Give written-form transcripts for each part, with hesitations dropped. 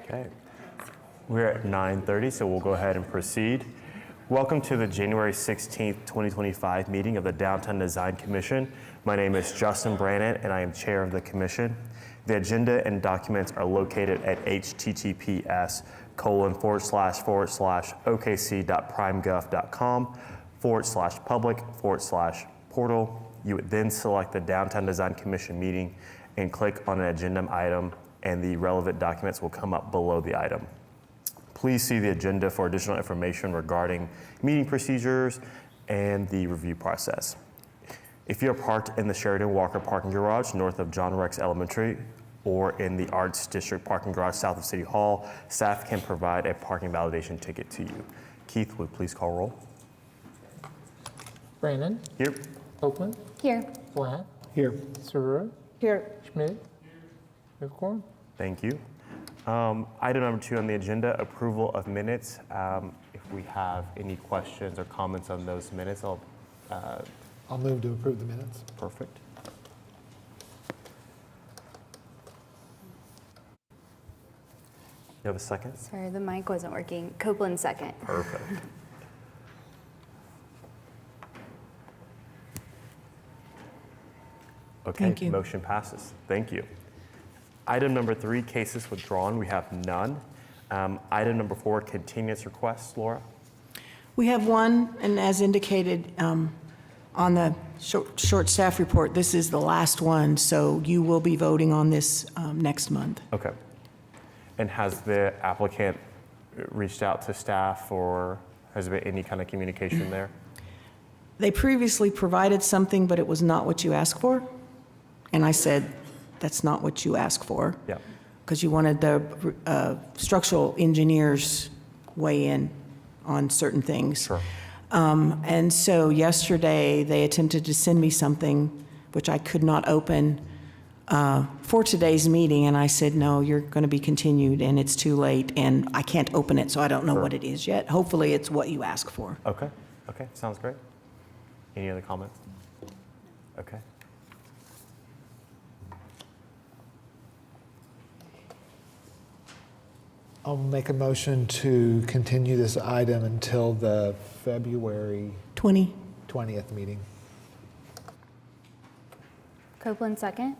Okay. We're at 9:30, so we'll go ahead and proceed. Welcome to the January 16th, 2025 meeting of the Downtown Design Commission. My name is Justin Brannan, and I am chair of the commission. The agenda and documents are located at https://okc.primegov.com/public/portal. You would then select the Downtown Design Commission meeting and click on an agenda item, and the relevant documents will come up below the item. Please see the agenda for additional information regarding meeting procedures and the review process. If you're parked in the Sheridan Walker parking garage north of John Rex Elementary or in the Arts District parking garage south of City Hall, staff can provide a parking validation ticket to you. Keith, would please call roll? Brannan. Here. Oakland. Here. Flat. Here. Cerrera. Here. Schmidt. Rivercorn. Thank you. Item number 2 on the agenda, approval of minutes. If we have any questions or comments on those minutes, I'll move to approve the minutes. perfect. You have a second? Sorry, the mic wasn't working. Copeland second. Perfect. Okay, Thank you. motion passes. Thank you. Item number 3, cases withdrawn. We have none. Item number 4, continuance requests. Laura? We have one, and as indicated on the short staff report, this is the last one, so you will be voting on this next month. Okay. And has the applicant reached out to staff, or has there been any kind of communication there? They previously provided something, but it was not what you asked for. And I said, that's not what you asked for. Yeah. Because you wanted the structural engineers weigh in on certain things. Sure. And so yesterday, they attempted to send me something which I could not open for today's meeting, and I said, no, you're going to be continued, and it's too late, and I can't open it, so I don't know Sure. what it is yet. Hopefully, it's what you asked for. Okay. Okay. Sounds great. Any other comments? Okay. I'll make a motion to continue this item until the February 20th meeting. Copeland second.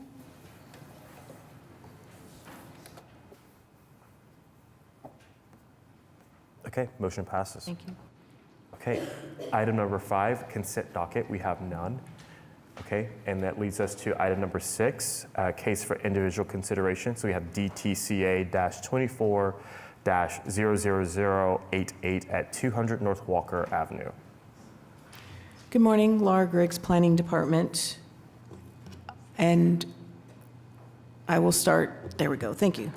Okay. Motion passes. Thank you. Okay, item number 5, consent docket, we have none. Okay, and that leads us to item number 6, case for individual consideration. So we have DTCA-24-00088 at 200 North Walker Avenue. Good morning, Laura Griggs, Planning Department. And I will start, there we go, thank you.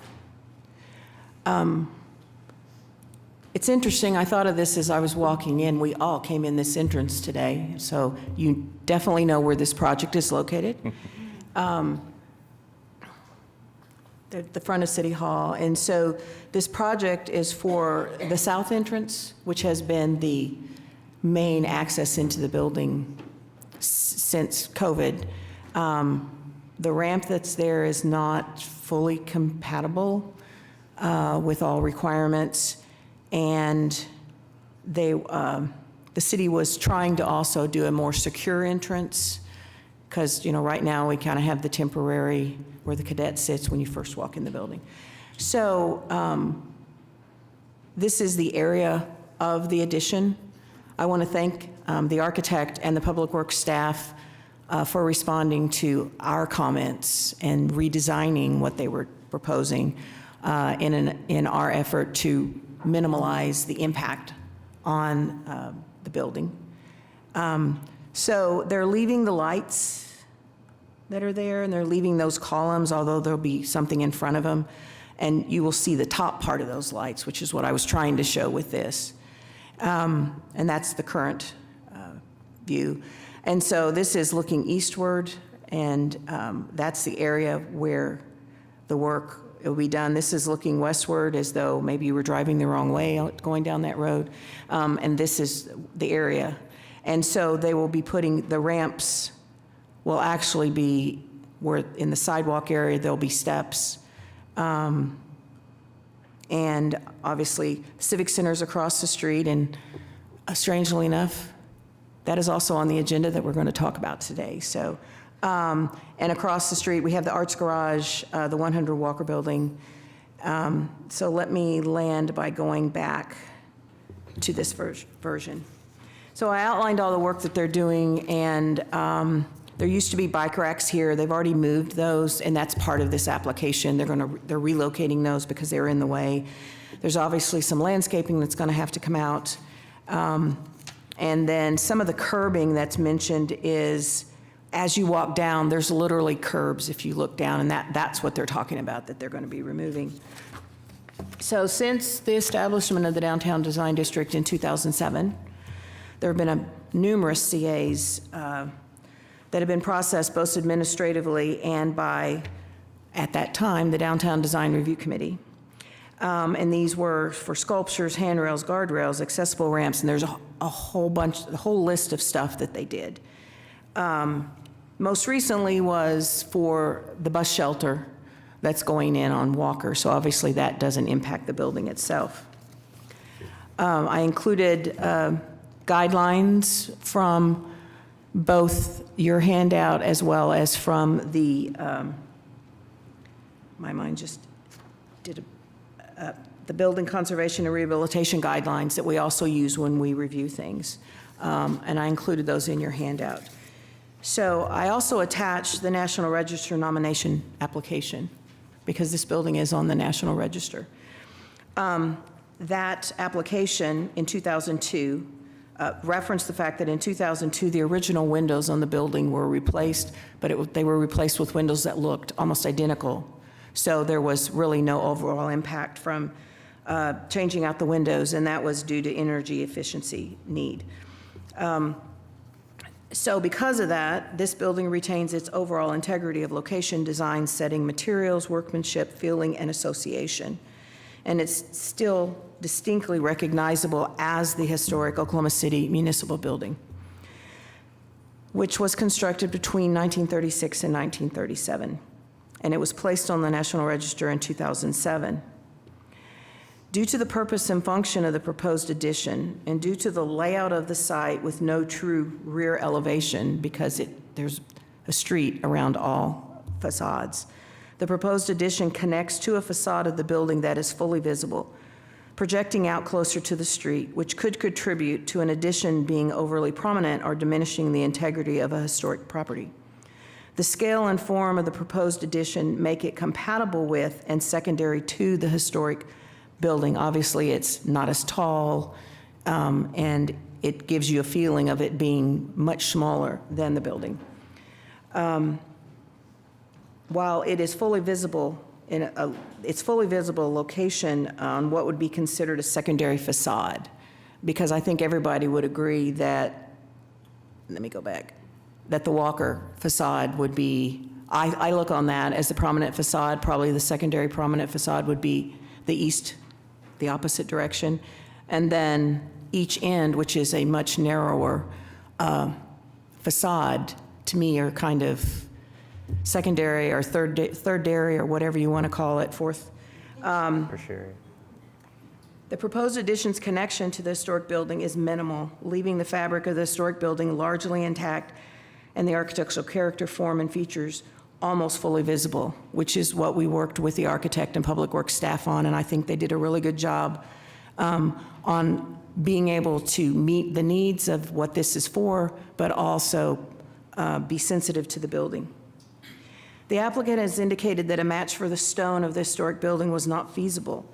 It's interesting, I thought of this as I was walking in. We all came in this entrance today, so you definitely know where this project is located. The front of City Hall. And so this project is for the south entrance, which has been the main access into the building since COVID. The ramp that's there is not fully compatible with all requirements. And the city was trying to also do a more secure entrance because, you know, right now we kind of have the temporary where the cadet sits when you first walk in the building. So this is the area of the addition. I want to thank the architect and the public works staff for responding to our comments and redesigning what they were proposing in our effort to minimize the impact on the building. So they're leaving the lights that are there, and they're leaving those columns, although there'll be something in front of them. And you will see the top part of those lights, which is what I was trying to show with this. And that's the current view. And so this is looking eastward, and that's the area where the work it will be done. This is looking westward as though maybe you were driving the wrong way going down that road. And this is the area. And so they will be putting, the ramps will actually be where in the sidewalk area, there'll be steps. And obviously, Civic Center's across the street, and strangely enough, that is also on the agenda that we're going to talk about today. So, and across the street, we have the Arts Garage, the 100 Walker Building. So let me land by going back to this version. So I outlined all the work that they're doing, and there used to be bike racks here. They've already moved those, and that's part of this application. They're relocating those because they were in the way. There's obviously some landscaping that's going to have to come out. And then some of the curbing that's mentioned is, as you walk down, there's literally curbs if you look down, and that's what they're talking about, that they're going to be removing. So since the establishment of the Downtown Design District in 2007, there have been numerous CAs that have been processed both administratively and by, at that time, the Downtown Design Review Committee. And these were for sculptures, handrails, guardrails, accessible ramps, and there's a whole list of stuff that they did. Most recently was for the bus shelter that's going in on Walker, so obviously that doesn't impact the building itself. I included guidelines from both your handout as well as from the, my mind just did the Building Conservation and Rehabilitation Guidelines that we also use when we review things. And I included those in your handout. So I also attached the National Register nomination application because this building is on the National Register. That application in 2002 referenced the fact that in 2002, the original windows on the building were replaced, but they were replaced with windows that looked almost identical. So there was really no overall impact from changing out the windows, and that was due to energy efficiency need. So because of that, this building retains its overall integrity of location, design, setting, materials, workmanship, feeling, and association. And it's still distinctly recognizable as the historic Oklahoma City Municipal Building, which was constructed between 1936 and 1937. And it was placed on the National Register in 2007. Due to the purpose and function of the proposed addition, and due to the layout of the site with no true rear elevation, because there's a street around all facades, the proposed addition connects to a facade of the building that is fully visible, projecting out closer to the street, which could contribute to an addition being overly prominent or diminishing the integrity of a historic property. The scale and form of the proposed addition make it compatible with and secondary to the historic building. Obviously, it's not as tall, and it gives you a feeling of it being much smaller than the building. While it is fully visible its fully visible location on what would be considered a secondary facade, because I think everybody would agree that, let me go back, that the Walker facade would be, I look on that as the prominent facade. Probably the secondary prominent facade would be the east, the opposite direction. And then each end, which is a much narrower facade, to me are kind of secondary or thirdary or whatever you want to call it, fourth. For sure. The proposed addition's connection to the historic building is minimal, leaving the fabric of the historic building largely intact and the architectural character, form, and features almost fully visible, which is what we worked with the architect and public works staff on, and I think they did a really good job on being able to meet the needs of what this is for, but also be sensitive to the building. The applicant has indicated that a match for the stone of the historic building was not feasible,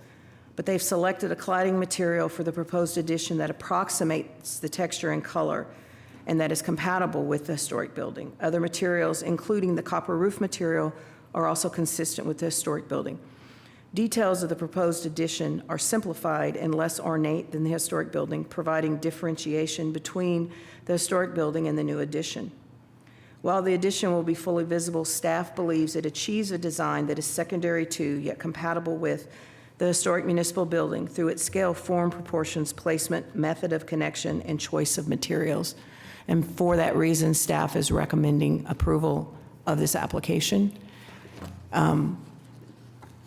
but they've selected a cladding material for the proposed addition that approximates the texture and color and that is compatible with the historic building. Other materials, including the copper roof material, are also consistent with the historic building. Details of the proposed addition are simplified and less ornate than the historic building, providing differentiation between the historic building and the new addition. While the addition will be fully visible, staff believes it achieves a design that is secondary to, yet compatible with, the historic municipal building through its scale, form, proportions, placement, method of connection, and choice of materials. And for that reason, staff is recommending approval of this application.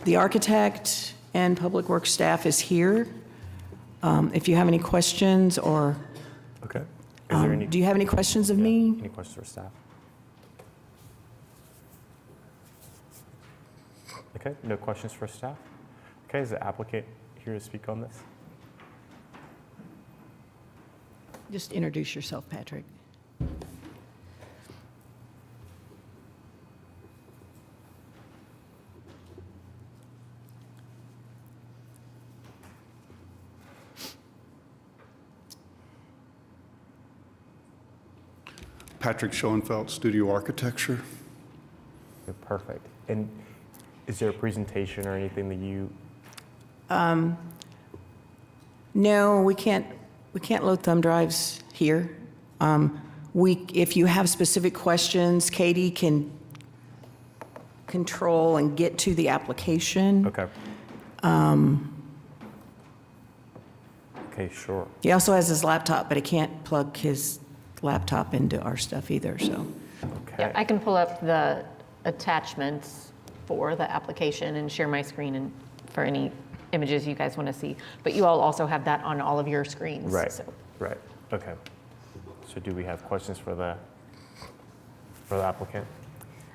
The architect and Public Works staff is here. If you have any questions or, Okay. Is there any, do you have any questions of me? any questions for staff? Okay, no questions for staff? Okay, is the applicant here to speak on this? Just introduce yourself, Patrick. Patrick Schoenfeld, Studio Architecture. Okay, perfect. And is there a presentation or anything that you, No, we can't load thumb drives here. If you have specific questions, Katie can control and get to the application. okay. Okay, sure. He also has his laptop, but he can't plug his laptop into our stuff either, so. Okay. I can pull up the attachments for the application and share my screen and for any images you guys want to see. But you all also have that on all of your screens. Right, So right, okay. So do we have questions for the applicant?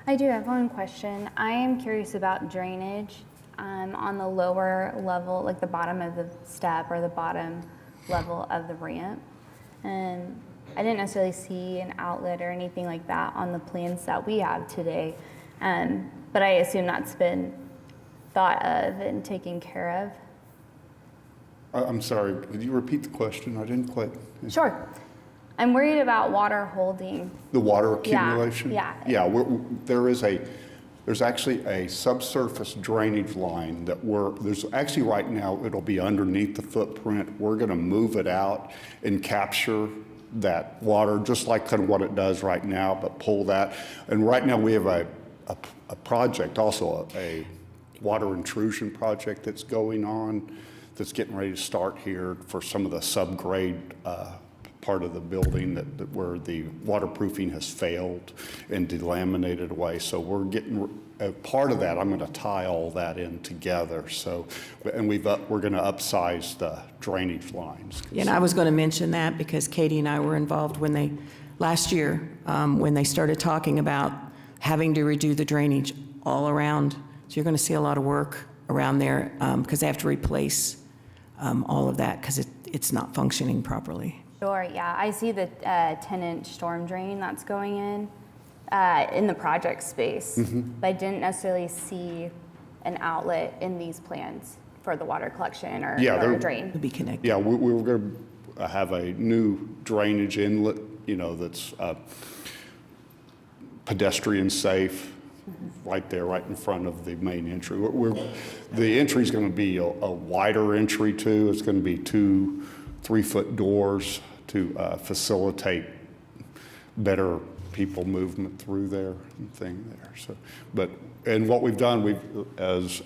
I do have one question. I am curious about drainage on the lower level, like the bottom of the step or the bottom level of the ramp. I didn't necessarily see an outlet or anything like that on the plans that we have today, but I assume that's been thought of and taken care I'm sorry, could you repeat the question? I didn't quite. of. Sure. I'm worried about water holding. The water Yeah, accumulation? yeah. Yeah, there's actually a subsurface drainage line there's actually right now, it'll be underneath the footprint. We're gonna move it out and capture that water, just like kind of what it does right now, but pull that. And right now we have a project, also a water intrusion project that's going on, that's getting ready to start here for some of the subgrade part of the building where the waterproofing has failed and delaminated away. So we're getting part of that. I'm going to tie all that in together. So, and we're going to upsize the drainage lines. Yeah, and I was going to mention that because Katie and I were involved last year, when they started talking about having to redo the drainage all around. So you're going to see a lot of work around there because they have to replace all of that because it's not functioning properly. Sure, yeah. I see the 10-inch storm drain that's going in the project space, but I didn't necessarily see an outlet in these plans for the water collection or Yeah, drain. To be connected. Yeah, we were going to have a new drainage inlet, that's pedestrian safe, right there, right in front of the main entry. The entry is going to be a wider entry too. It's going to be 2 3-foot doors to facilitate better people movement through there and thing there. So, and what we've done, as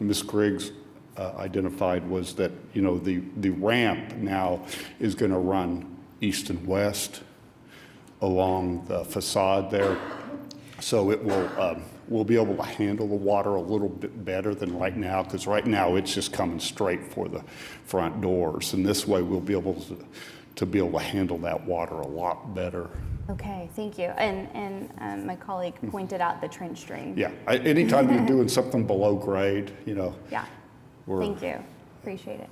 Ms. Griggs identified, was that the ramp now is going to run east and west along the facade there. So it will, we'll be able to handle the water a little bit better than right now, because right now it's just coming straight for the front doors. And this way we'll be able to handle that water a lot better. Okay, thank you. And my colleague pointed out the trench drain. Yeah, anytime you're doing something below grade, Yeah, thank you. Appreciate it.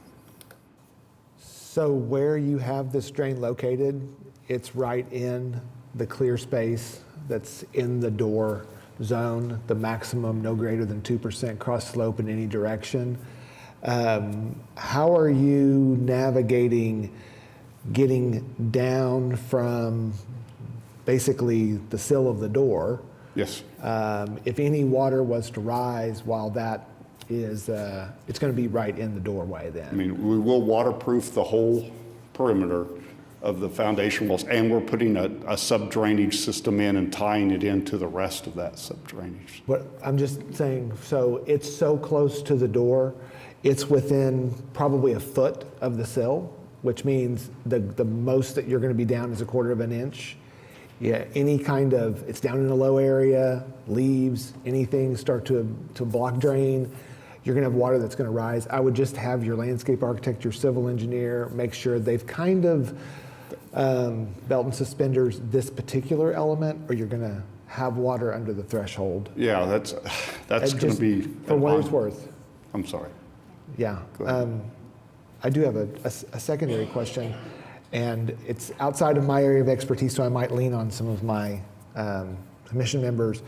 So where you have this drain located, it's right in the clear space that's in the door zone, the maximum no greater than 2% cross slope in any direction. How are you navigating getting down from basically the sill of the door? Yes. If any water was to rise while that is, it's going to be right in the doorway then. I mean, we will waterproof the whole perimeter of the foundation walls, and we're putting a sub-drainage system in and tying it into the rest of that sub-drainage. But I'm just saying, so it's so close to the door, it's within probably a foot of the sill, which means the most that you're going to be down is 1/4 of an inch. Yeah, any kind of, it's down in a low area, leaves, anything start to block drain, you're gonna have water that's gonna rise. I would just have your landscape architect, your civil engineer, make sure they've kind of belt and suspenders this particular element, or you're gonna have water under the threshold. Yeah, that's And going just to be. For what it's worth, I'm sorry. yeah. Go ahead. I do have a secondary question, and it's outside of my area of expertise, so I might lean on some of my commission members.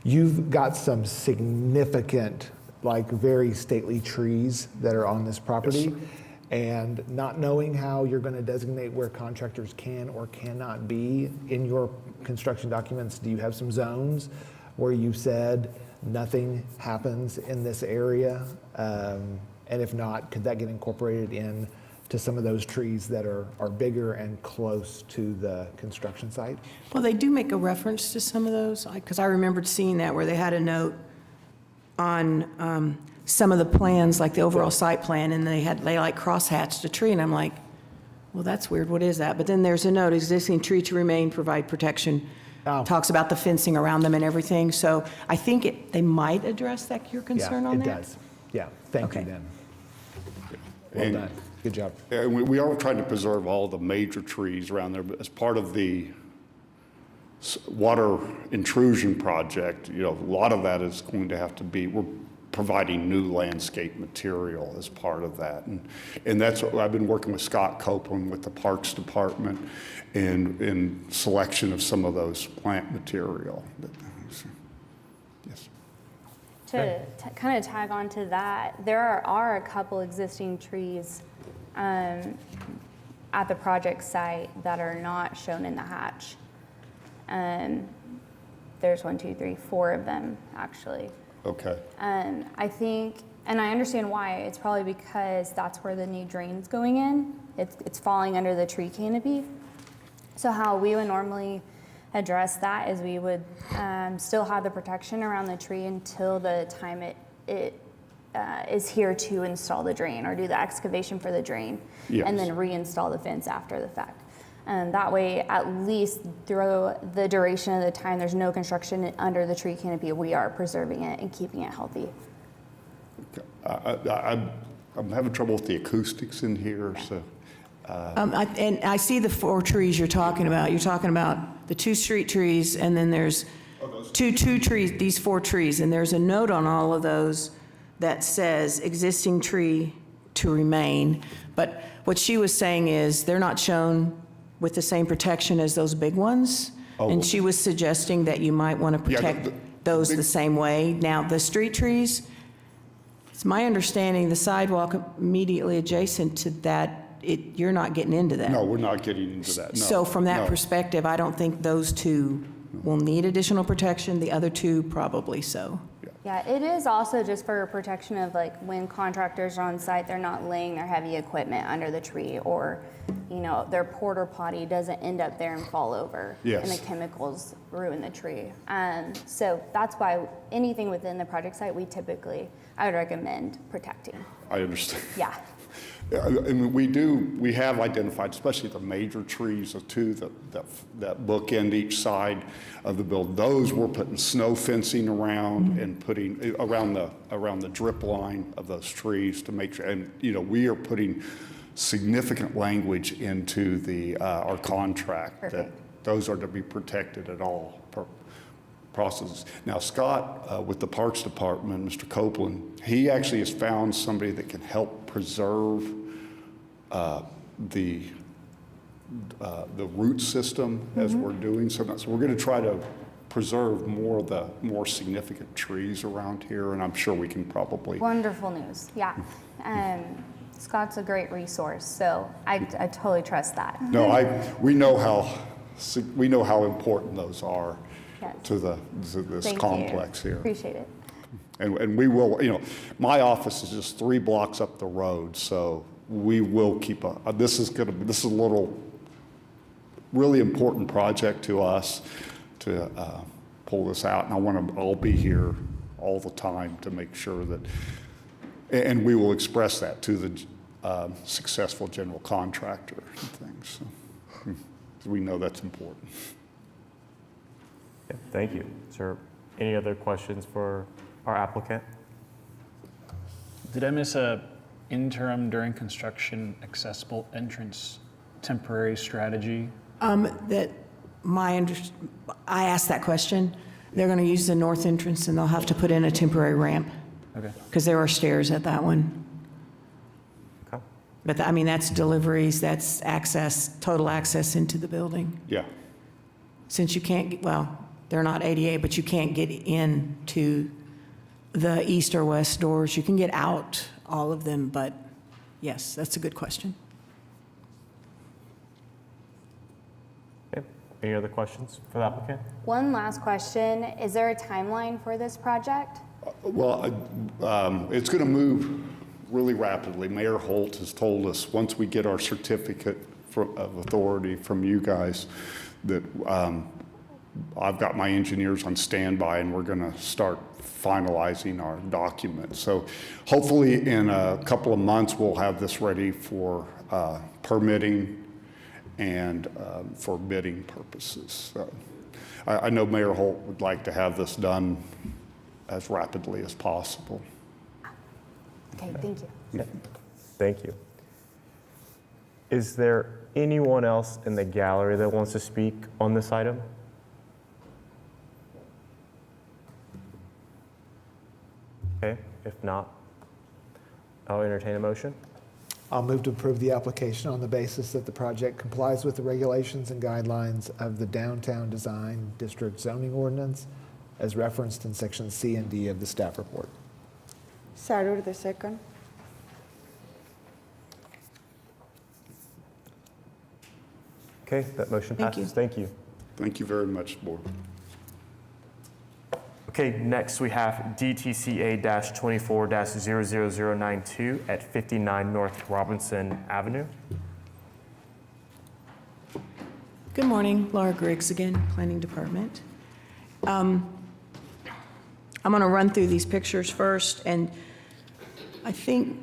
You've got some significant, like very stately trees that are on this property, and not knowing how you're going to designate where contractors can or cannot be in your construction documents, do you have some zones where you said nothing happens in this area? And if not, could that get incorporated in to some of those trees that are bigger and close to the construction site? Well, they do make a reference to some of those, because I remembered seeing that where they had a note on some of the plans, like the overall site plan, and they like cross-hatched a tree, and I'm like, well, that's weird, what is that? But then there's a note, existing tree to remain, provide protection, Oh. talks about the fencing around them and everything, so I think they might address that, your concern on that? Yeah, it does. Yeah, thank you Okay. then. Well And- done. Good job. And we are trying to preserve all the major trees around there, but as part of the water intrusion project, a lot of that is going to have to be, we're providing new landscape material as part of that. And that's what I've been working with Scott Copeland with the Parks Department in selection of some of those plant material. Yes. To kind of tag on to that, there are a couple existing trees at the project site that are not shown in the hatch. There's 1, 2, 3, 4 of them, actually. Okay. I think, and I understand why, it's probably because that's where the new drain's going in. It's falling under the tree canopy. So how we would normally address that is we would still have the protection around the tree until the time it is here to install the drain or do the excavation for the drain, Yes. and then reinstall the fence after the fact. That way, at least through the duration of the time there's no construction under the tree canopy, we are preserving it and keeping it healthy. I'm having trouble with the acoustics in here, so. And I see the 4 trees you're talking about. You're talking about the 2 street trees, and then there's two trees, these 4 trees, and there's a note on all of those that says existing tree to remain. But what she was saying is they're not shown with the same protection as those big ones. Oh. And she was suggesting that you might want to Yeah, protect those the same way. Now, the street trees, it's my understanding the sidewalk immediately adjacent to that, you're not getting into that. No, we're not getting into that, no. So from that no. perspective, I don't think those 2 will need additional protection. The other 2 probably so. Yeah, it is also just for protection of like when contractors are on site, they're not laying their heavy equipment under the tree, or, their porta potty doesn't end up there and fall over. Yes. And the chemicals ruin the tree. So that's why anything within the project site, I would recommend protecting. I understand. Yeah. Yeah, and we have identified, especially the major trees, the 2 that bookend each side of the building. Those we're putting snow fencing around and putting around the drip line of those trees to make sure. And we are putting significant language into our contract that Perfect. those are to be protected at all processes. Now, Scott, with the Parks Department, Mr. Copeland, he actually has found somebody that can help preserve the root system as we're doing so. So we're going to try to preserve more of the more significant trees around here, and I'm sure we can probably. Wonderful news. Yeah. Scott's a great resource, so I totally trust that. No, we know how important those are Yes. to this Thank complex you. here. Appreciate it. And we will, my office is just 3 blocks up the road, so we will keep this is a little really important project to us to pull this out, and I'll be here all the time to make sure that, and we will express that to the successful general contractor and things. So, we know that's important. Okay, thank you. Is there any other questions for our applicant? Did I miss a interim during construction accessible entrance temporary strategy? That I asked that question. They're going to use the north entrance and they'll have to put in a temporary ramp Okay. because there are stairs at that one. Okay. But I mean, that's deliveries, that's access, total access into the building. Yeah. Since you can't, well, they're not ADA, but you can't get in to the east or west doors. You can get out all of them, but yes, that's a good question. Okay. Any other questions for the applicant? One last question. Is there a timeline for this project? Well, it's going to move really rapidly. Mayor Holt has told us, once we get our certificate of authority from you guys, that I've got my engineers on standby and we're going to start finalizing our documents. So hopefully in a couple of months, we'll have this ready for permitting and for bidding purposes. So I know Mayor Holt would like to have this done as rapidly as possible. Okay, thank you. Thank you. Is there anyone else in the gallery that wants to speak on this item? Okay, if not, I'll entertain a motion. I'll move to approve the application on the basis that the project complies with the regulations and guidelines of the Downtown Design District zoning ordinance as referenced in section C and D of the staff report. Sarur, the second. Okay, that motion Thank you. passes. Thank you. Thank you very much, Board. Okay, next we have DTCA-24-00092 at 59 North Robinson Avenue. Good morning, Laura Griggs again, Planning Department. I'm going to run through these pictures first, and I think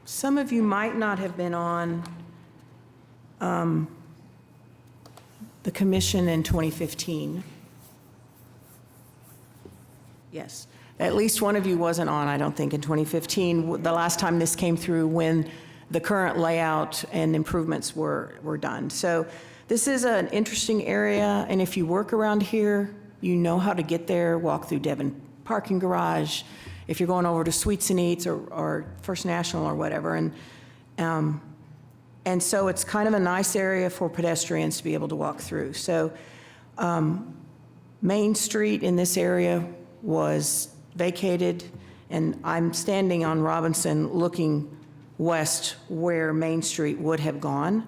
some of you might not have been on the commission in 2015. Yes, at least one of you wasn't on, I don't think, in 2015, the last time this came through when the current layout and improvements were done. So this is an interesting area, and if you work around here, you know how to get there, walk through Devon Parking Garage, if you're going over to Sweets and Eats or First National or whatever. And so it's kind of a nice area for pedestrians to be able to walk through. So Main Street in this area was vacated, and I'm standing on Robinson looking west where Main Street would have gone.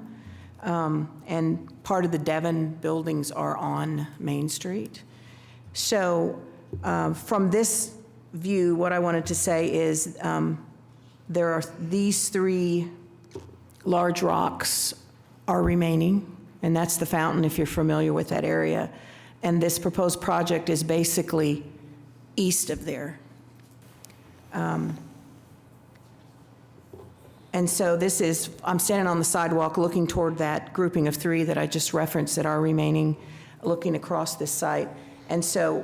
And part of the Devon buildings are on Main Street. So from this view, what I wanted to say is there are these three large rocks are remaining, and that's the fountain if you're familiar with that area. And this proposed project is basically east of there. And so this is, I'm standing on the sidewalk looking toward that grouping of three that I just referenced that are remaining, looking across this site. And so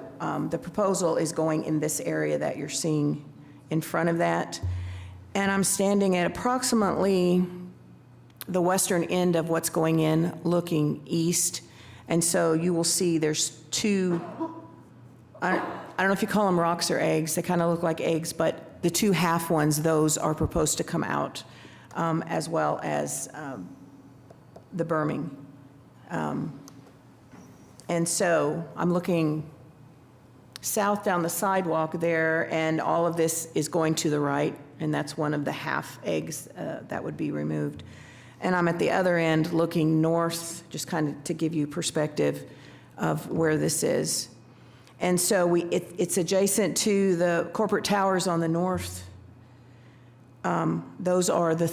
the proposal is going in this area that you're seeing in front of that. And I'm standing at approximately the western end of what's going in, looking east. And so you will see there's two, I don't know if you call them rocks or eggs, they kind of look like eggs, but the two half ones, those are proposed to come out, as well as the berming. And so I'm looking south down the sidewalk there, and all of this is going to the right, and that's one of the half eggs that would be removed. And I'm at the other end looking north, just kind of to give you perspective of where this is. And so it's adjacent to the corporate towers on the north. Those are the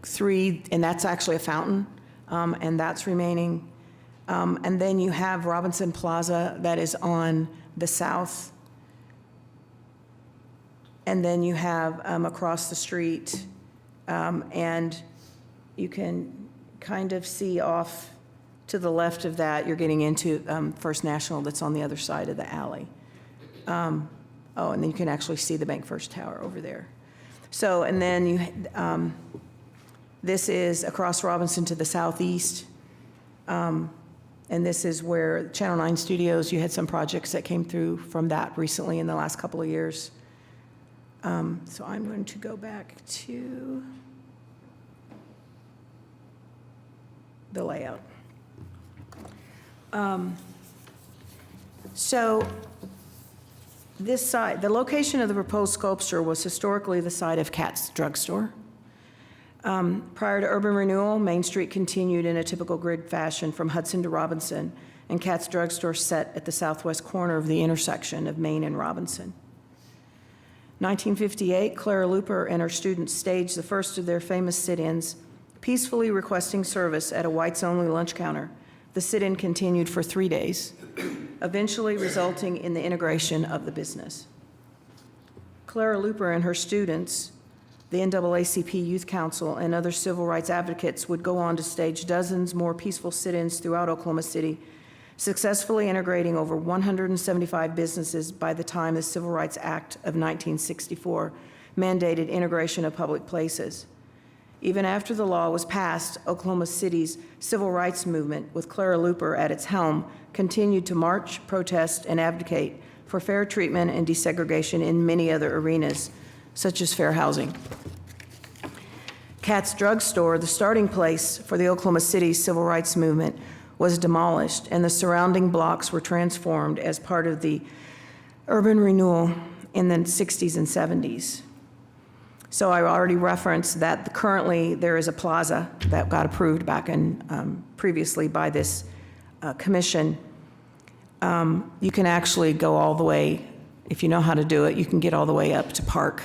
three, and that's actually a fountain, and that's remaining. And then you have Robinson Plaza that is on the south. And then you have across the street, and you can kind of see off To the left of that, you're getting into First National that's on the other side of the alley. And then you can actually see the Bank First Tower over there. So, and then this is across Robinson to the southeast. And this is where Channel 9 Studios, you had some projects that came through from that recently in the last couple of years. So I'm going to go back to the layout. So this site, the location of the proposed sculpture was historically the site of Katz Drugstore. Prior to urban renewal, Main Street continued in a typical grid fashion from Hudson to Robinson, and Katz Drugstore set at the southwest corner of the intersection of Main and Robinson. 1958, Clara Luper and her students staged the first of their famous sit-ins, peacefully requesting service at a whites-only lunch counter. The sit-in continued for 3 days, eventually resulting in the integration of the business. Clara Luper and her students, the NAACP Youth Council, and other civil rights advocates would go on to stage dozens more peaceful sit-ins throughout Oklahoma City, successfully integrating over 175 businesses by the time the Civil Rights Act of 1964 mandated integration of public places. Even after the law was passed, Oklahoma City's civil rights movement, with Clara Luper at its helm, continued to march, protest, and advocate for fair treatment and desegregation in many other arenas, such as fair housing. Katz Drugstore, the starting place for the Oklahoma City civil rights movement, was demolished, and the surrounding blocks were transformed as part of the urban renewal in the 60s and 70s. So I already referenced that currently there is a plaza that got approved back in previously by this commission. You can actually go all the way, if you know how to do it, you can get all the way up to Park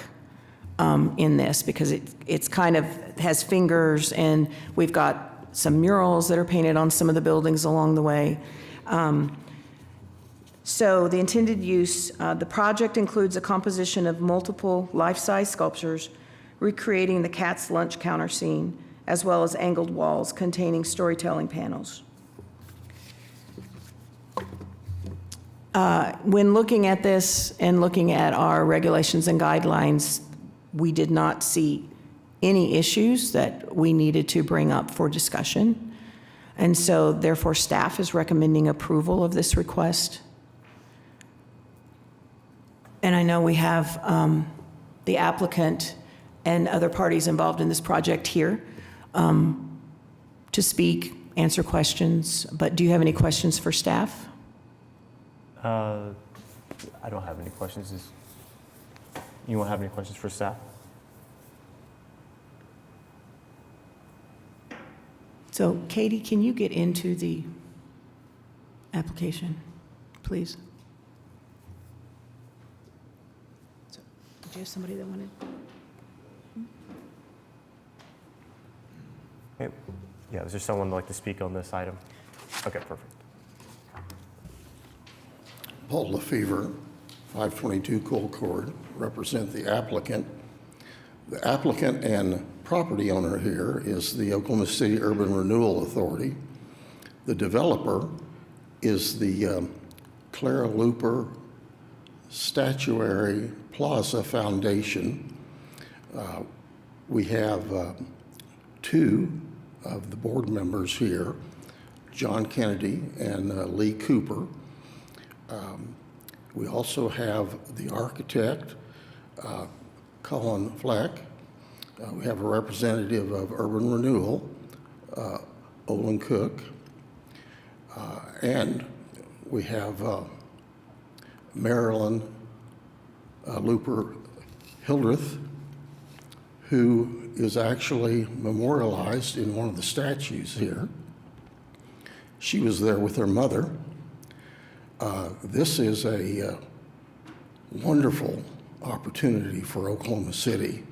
in this, because it's kind of has fingers, and we've got some murals that are painted on some of the buildings along the way. So the intended use, the project includes a composition of multiple life-size sculptures recreating the Katz lunch counter scene, as well as angled walls containing storytelling panels. When looking at this and looking at our regulations and guidelines, we did not see any issues that we needed to bring up for discussion. And so therefore, staff is recommending approval of this request. And I know we have the applicant and other parties involved in this project here to speak, answer questions. But do you have any questions for staff? I don't have any questions. You won't have any questions for staff? So Katie, can you get into the application, please? So, did you have somebody that wanted? Yeah, is there someone who'd like to speak on this item? Okay, perfect. Paul LaFever, 522 Colcord, represent the applicant. The applicant and property owner here is the Oklahoma City Urban Renewal Authority. The developer is the Clara Luper Statuary Plaza Foundation. We have two of the board members here, John Kennedy and Lee Cooper. We also have the architect, Colin Fleck. We have a representative of Urban Renewal, Olin Cook. And we have Marilyn Luper Hildreth, who is actually memorialized in one of the statues here. She was there with her mother. This is a wonderful opportunity for Oklahoma City.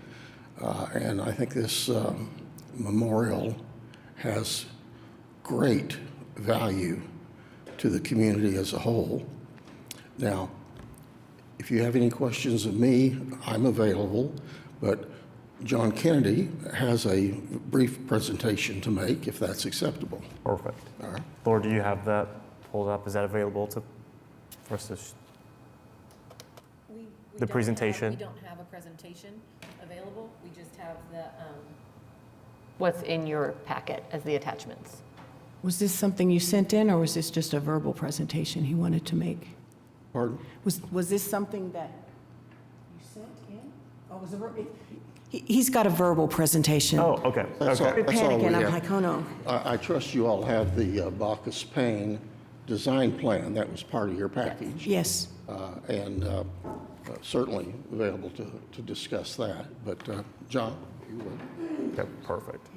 And I think this memorial has great value to the community as a whole. Now, if you have any questions of me, I'm available, but John Kennedy has a brief presentation to make, if that's acceptable. Perfect. All right. Laura, do you have that pulled up? Is that available for us to? The presentation? We don't have a presentation available. We just have the, what's in your packet as the attachments. Was this something you sent in, or was this just a verbal presentation he wanted to make? Pardon? Was this something that you sent in? Or was it, he's got a verbal presentation. Oh, okay. That's Okay. all- We're that's all we panicking, I'm have. like, oh no. I trust you all have the Bacchus Payne design plan. That was part of your package. Yes. And certainly available to discuss that. But John, if you would. Okay, perfect.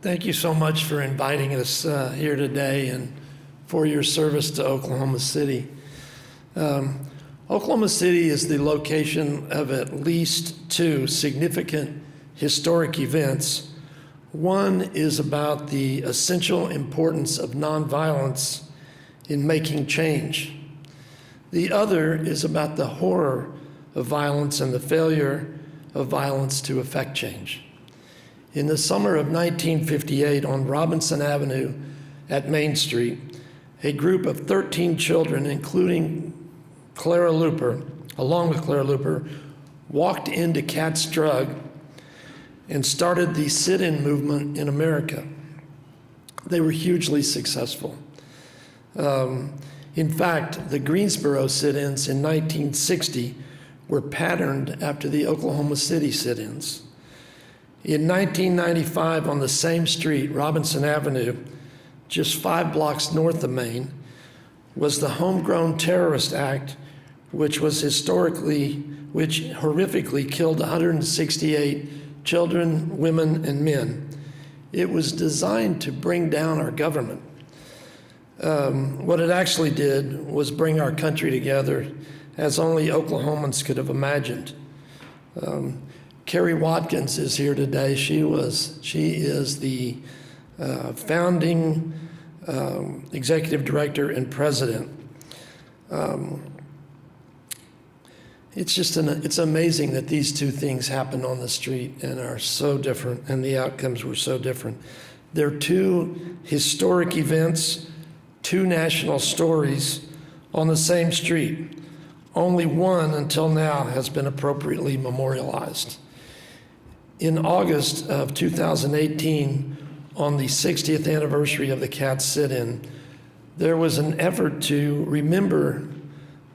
Thank you so much for inviting us here today and for your service to Oklahoma City. Oklahoma City is the location of at least two significant historic events. One is about the essential importance of nonviolence in making change. The other is about the horror of violence and the failure of violence to effect change. In the summer of 1958, on Robinson Avenue at Main Street, a group of 13 children, including Clara Luper, along with Clara Luper, walked into Cat's Drug and started the sit-in movement in America. They were hugely successful. In fact, the Greensboro sit-ins in 1960 were patterned after the Oklahoma City sit-ins. In 1995, on the same street, Robinson Avenue, just 5 blocks north of Main, was the Homegrown Terrorist Act, which horrifically killed 168 children, women, and men. It was designed to bring down our government. What it actually did was bring our country together as only Oklahomans could have imagined. Carrie Watkins is here today. She is the founding executive director and president. It's amazing that these two things happened on the street and are so different, and the outcomes were so different. They're two historic events, two national stories on the same street. Only one until now has been appropriately memorialized. In August of 2018, on the 60th anniversary of the Cat sit-in, there was an effort to remember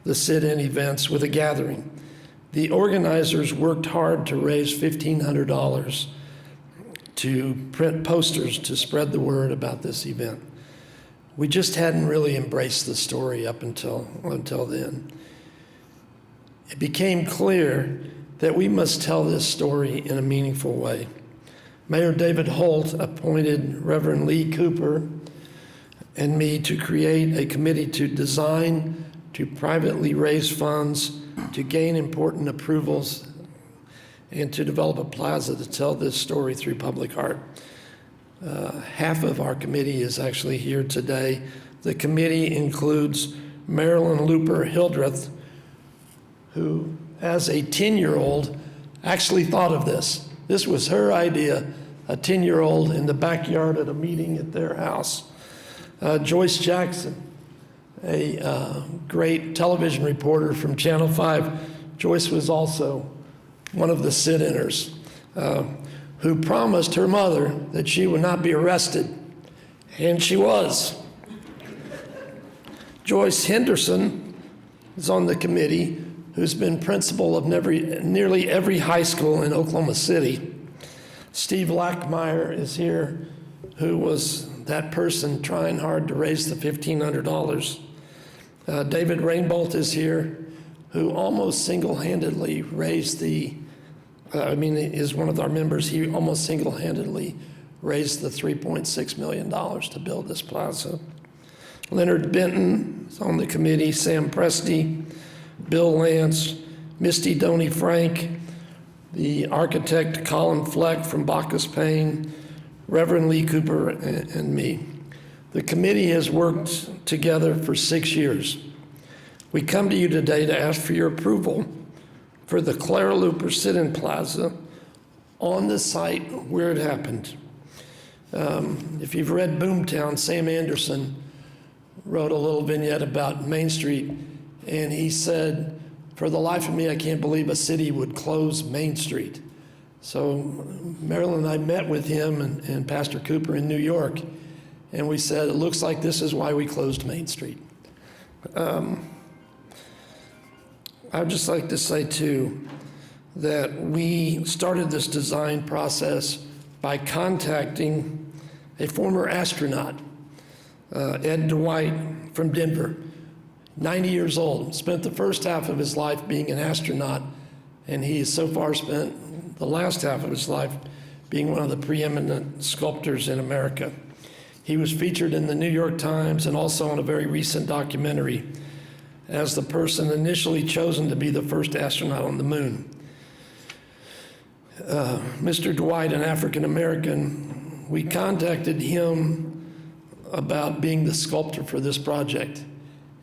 the sit-in events with a gathering. The organizers worked hard to raise $1,500 to print posters to spread the word about this event. We just hadn't really embraced the story up until then. It became clear that we must tell this story in a meaningful way. Mayor David Holt appointed Reverend Lee Cooper and me to create a committee to design, to privately raise funds, to gain important approvals, and to develop a plaza to tell this story through public art. Half of our committee is actually here today. The committee includes Marilyn Luper Hildreth, who, as a 10-year-old, actually thought of this. This was her idea, a 10-year-old in the backyard at a meeting at their house. Joyce Jackson, a great television reporter from Channel 5. Joyce was also one of the sit-inners who promised her mother that she would not be arrested, and she was. Joyce Henderson is on the committee, who's been principal of nearly every high school in Oklahoma City. Steve Lackmeyer is here, who was that person trying hard to raise the $1,500. David Rainbolt is here, who almost single-handedly raised is one of our members. He almost single-handedly raised the $3.6 million to build this plaza. Leonard Benton is on the committee, Sam Presti, Bill Lance, Misty Doney Frank, the architect Colin Fleck from Bacchus Payne, Reverend Lee Cooper, and me. The committee has worked together for 6 years. We come to you today to ask for your approval for the Clara Looper Sit-In Plaza on the site where it happened. If you've read Boomtown, Sam Anderson wrote a little vignette about Main Street, and he said, "For the life of me, I can't believe a city would close Main Street." So Marilyn and I met with him and Pastor Cooper in New York, and we said, it looks like this is why we closed Main Street. I'd just like to say, too, that we started this design process by contacting a former astronaut, Ed Dwight from Denver, 90 years old, spent the first half of his life being an astronaut, and he has so far spent the last half of his life being one of the preeminent sculptors in America. He was featured in the New York Times and also in a very recent documentary as the person initially chosen to be the first astronaut on the moon. Mr. Dwight, an African American, we contacted him about being the sculptor for this project.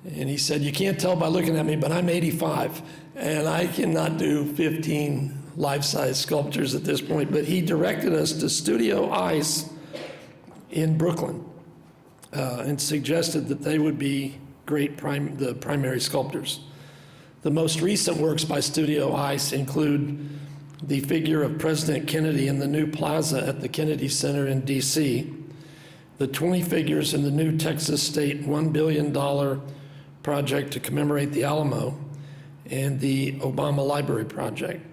And he said, "You can't tell by looking at me, but I'm 85, and I cannot do 15 life-size sculptures at this point." But he directed us to Studio Ice in Brooklyn and suggested that they would be the primary sculptors. The most recent works by Studio Ice include the figure of President Kennedy in the new plaza at the Kennedy Center in DC, the 20 figures in the new Texas State $1 billion project to commemorate the Alamo, and the Obama Library project.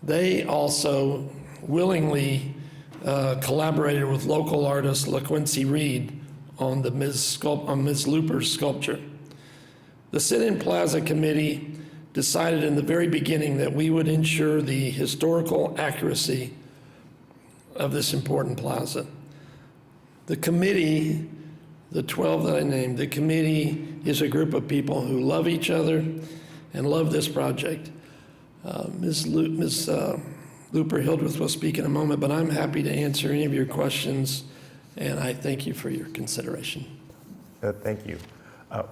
They also willingly collaborated with local artist LaQuincy Reed on Ms. Looper's sculpture. The Sit-In Plaza Committee decided in the very beginning that we would ensure the historical accuracy of this important plaza. The committee, the 12 that I named, the committee is a group of people who love each other and love this project. Ms. Looper Hildreth will speak in a moment, but I'm happy to answer any of your questions, and I thank you for your consideration. Thank you.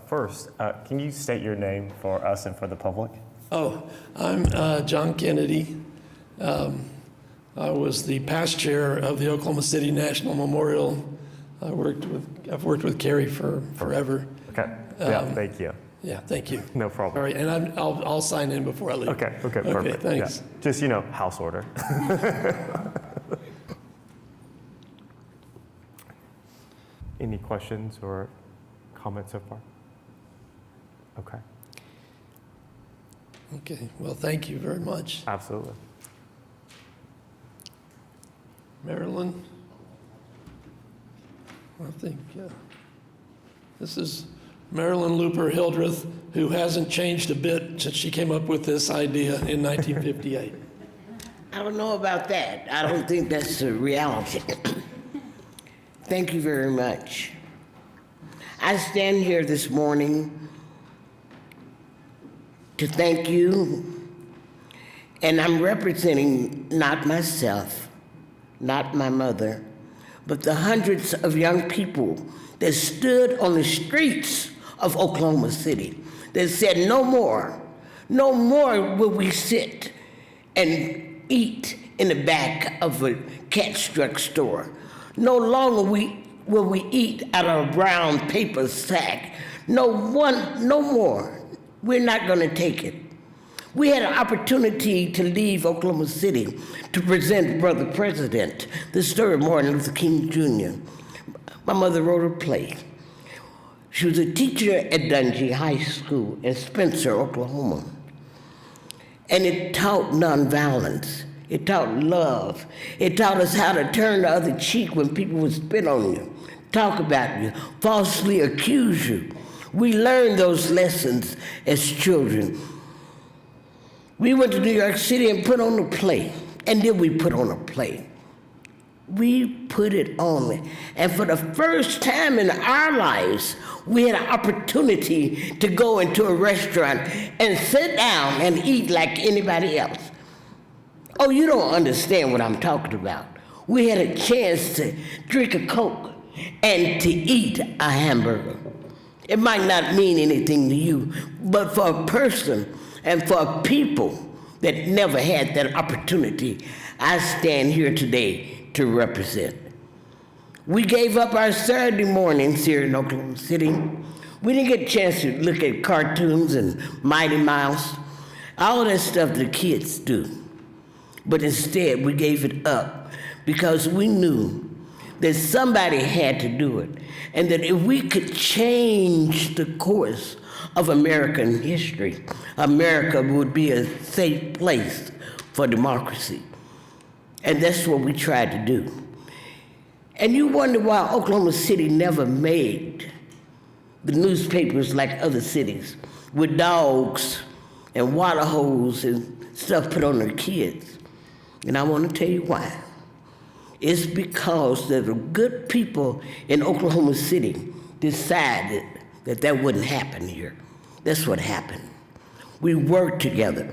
First, can you state your name for us and for the public? Oh, I'm John Kennedy. I was the past chair of the Oklahoma City National Memorial. I've worked with Carrie for forever. Okay. Yeah, thank you. Yeah, thank you. No problem. All right, and I'll sign in before I leave. Okay, perfect. Thanks. Yeah. Just, house order. Any questions or comments so far? Okay. Okay, well, thank you very much. Absolutely. Marilyn? I think this is Marilyn Looper Hildreth, who hasn't changed a bit since she came up with this idea in 1958. I don't know about that. I don't think that's the reality. Thank you very much. I stand here this morning to thank you, and I'm representing not myself, not my mother, but the hundreds of young people that stood on the streets of Oklahoma City that said, no more will we sit and eat in the back of a Cat's drugstore. No longer will we eat out of a brown paper sack. No more. We're not going to take it. We had an opportunity to leave Oklahoma City to present Brother President, the story of Martin Luther King Jr. My mother wrote a play. She was a teacher at Dungy High School in Spencer, Oklahoma. And it taught nonviolence. It taught love. It taught us how to turn the other cheek when people would spit on you, talk about you, falsely accuse you. We learned those lessons as children. We went to New York City and put on a play. And then we put on a play. We put it on. And for the first time in our lives, we had an opportunity to go into a restaurant and sit down and eat like anybody else. Oh, you don't understand what I'm talking about. We had a chance to drink a Coke and to eat a hamburger. It might not mean anything to you, but for a person and for a people that never had that opportunity, I stand here today to represent. We gave up our Saturday mornings here in Oklahoma City. We didn't get a chance to look at cartoons and Mighty Mouse, all that stuff the kids do. But instead, we gave it up because we knew that somebody had to do it, and that if we could change the course of American history, America would be a safe place for democracy. And that's what we tried to do. And you wonder why Oklahoma City never made the newspapers like other cities with dogs and water holes and stuff put on their kids. And I want to tell you why. It's because the good people in Oklahoma City decided that that wouldn't happen here. That's what happened. We worked together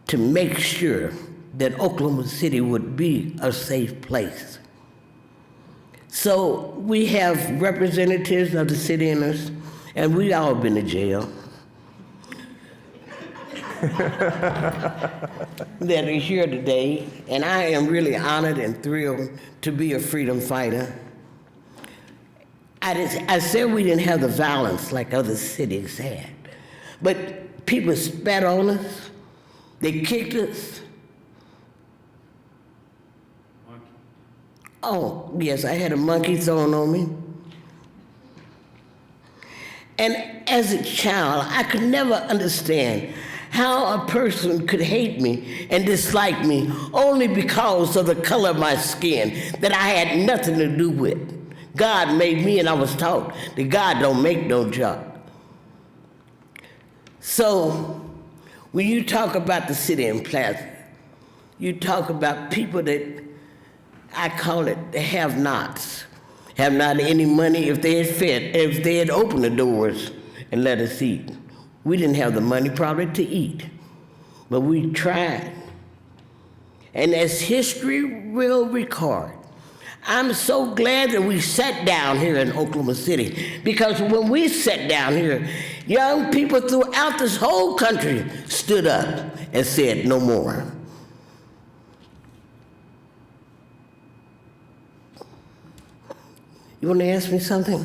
to make sure that Oklahoma City would be a safe place. So we have representatives of the city in us, and we all been to jail. That are here today, and I am really honored and thrilled to be a freedom fighter. I said we didn't have the violence like other cities had, but people spat on us, they kicked us. Oh, yes, I had a monkey thrown on me. And as a child, I could never understand how a person could hate me and dislike me only because of the color of my skin that I had nothing to do with. God made me, and I was taught that God don't make no job. So when you talk about the city and Plaza, you talk about people that, I call it the have-nots, have not any money. If they had opened the doors and let us eat. We didn't have the money probably to eat, but we tried. And as history will record, I'm so glad that we sat down here in Oklahoma City, because when we sat down here, young people throughout this whole country stood up and said, no more. You want to ask me something?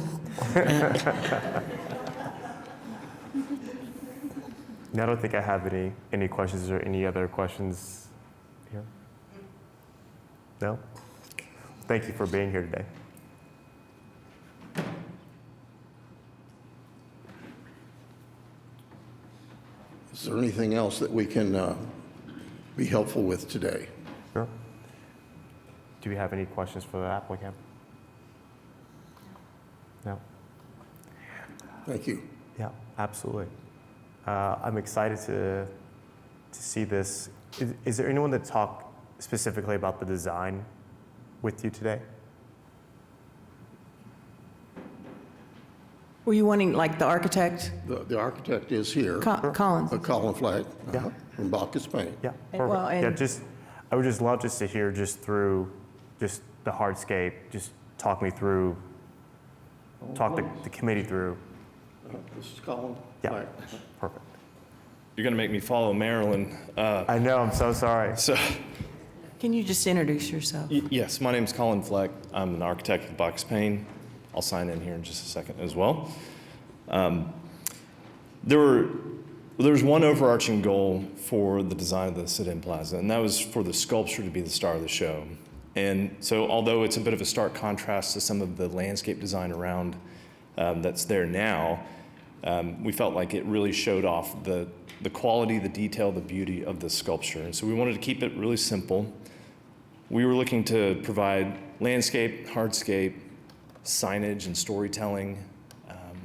I don't think I have any questions or any other questions here. No? Thank you for being here today. Is there anything else that we can be helpful with today? Sure. Do we have any questions for the applicant? No? Thank you. Yeah, absolutely. I'm excited to see this. Is there anyone that talked specifically about the design with you today? Were you wanting, like, the architect? The architect is here. Collins? Colin Flagg, Yeah. from Bacchus Paint. Yeah, And- perfect. well, and- Yeah, I would just love just to hear through the hardscape, just talk me through, talk the committee through. This is Colin Yeah, Flagg. perfect. You're going to make me follow Marilyn. I know, I'm so sorry. So, Can you just introduce yourself? yes, my name's Colin Fleck. I'm an architect with Box Payne. I'll sign in here in just a second as well. There was one overarching goal for the design of the sit-in plaza, and that was for the sculpture to be the star of the show. And so although it's a bit of a stark contrast to some of the landscape design around that's there now, we felt like it really showed off the quality, the detail, the beauty of the sculpture. And so we wanted to keep it really simple. We were looking to provide landscape, hardscape, signage and storytelling,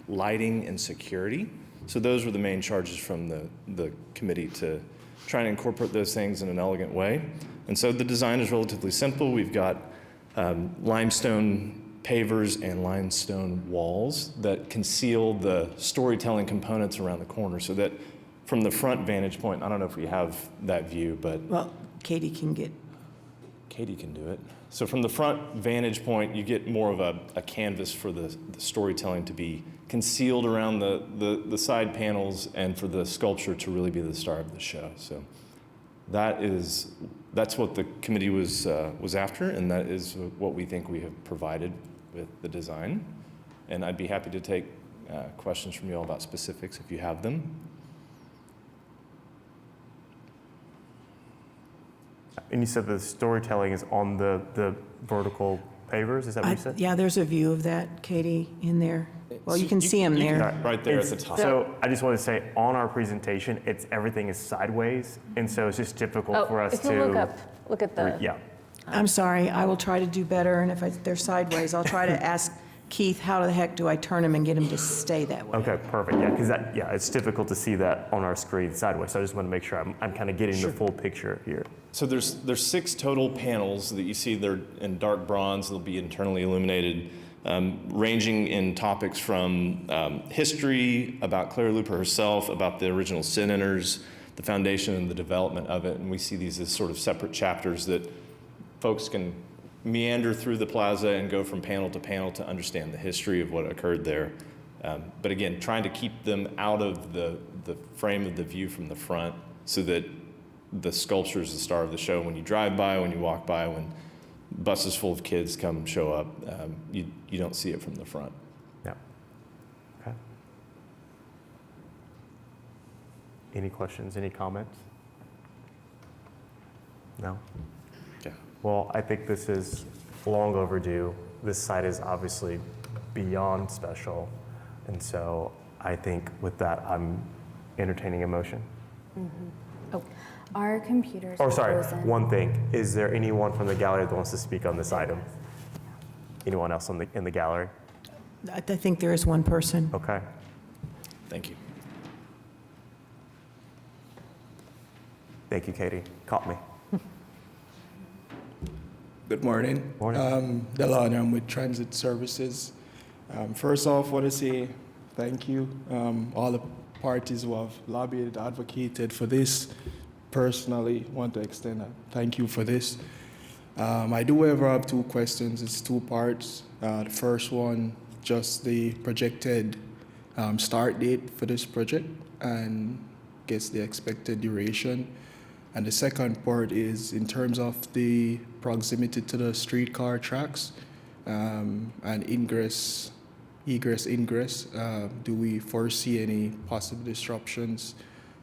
lighting and security. So those were the main charges from the committee to try and incorporate those things in an elegant way. And so the design is relatively simple. We've got limestone pavers and limestone walls that conceal the storytelling components around the corner, so that from the front vantage point, I don't know if we have that view, but Well, Katie can get Katie can do it. So from the front vantage point, you get more of a canvas for the storytelling to be concealed around the side panels and for the sculpture to really be the star of the show. So that's what the committee was after, and that is what we think we have provided with the design. And I'd be happy to take questions from you all about specifics if you have them. And you said the storytelling is on the vertical pavers, is that what you said? Yeah, there's a view of that, Katie, in there. Well, you can see them there. Right there at the top. So I just want to say, on our presentation, everything is sideways, and so it's just difficult for us If to. you look up, look at the. Yeah, I'm sorry, I will try to do better, and if they're sideways, I'll try to ask Keith, how the heck do I turn them and get them to stay that way? okay, perfect, yeah, because it's difficult to see that on our screen sideways, so I just want to make sure I'm kind of getting the full picture here. So there's 6 total panels that you see. They're in dark bronze. They'll be internally illuminated, ranging in topics from history, about Claire Luper herself, about the original Sin Inners, the foundation and the development of it. And we see these as sort of separate chapters that folks can meander through the plaza and go from panel to understand the history of what occurred there. But again, trying to keep them out of the frame of the view from the front so that the sculpture is the star of the show. When you drive by, when you walk by, when buses full of kids come show up, you don't see it from the front. Yeah. Okay. Any questions, any comments? No? Yeah. Well, I think this is long overdue. This site is obviously beyond special. And so I think with that, I'm entertaining a motion. Oh, our computers Oh, are sorry, frozen. one thing. Is there anyone from the gallery that wants to speak on this item? Anyone else in the gallery? I think there is one person. Okay. Thank you. Thank you, Katie. Caught me. Good morning. Morning. Delano, I'm with Transit Services. First off, want to say thank you, all the parties who have lobbied, advocated for this. Personally, want to extend a thank you for this. I do have 2 questions. It's 2 parts. The first one, just the projected start date for this project and guess the expected duration. And the second part is in terms of the proximity to the streetcar tracks and egress, ingress. Do we foresee any possible disruptions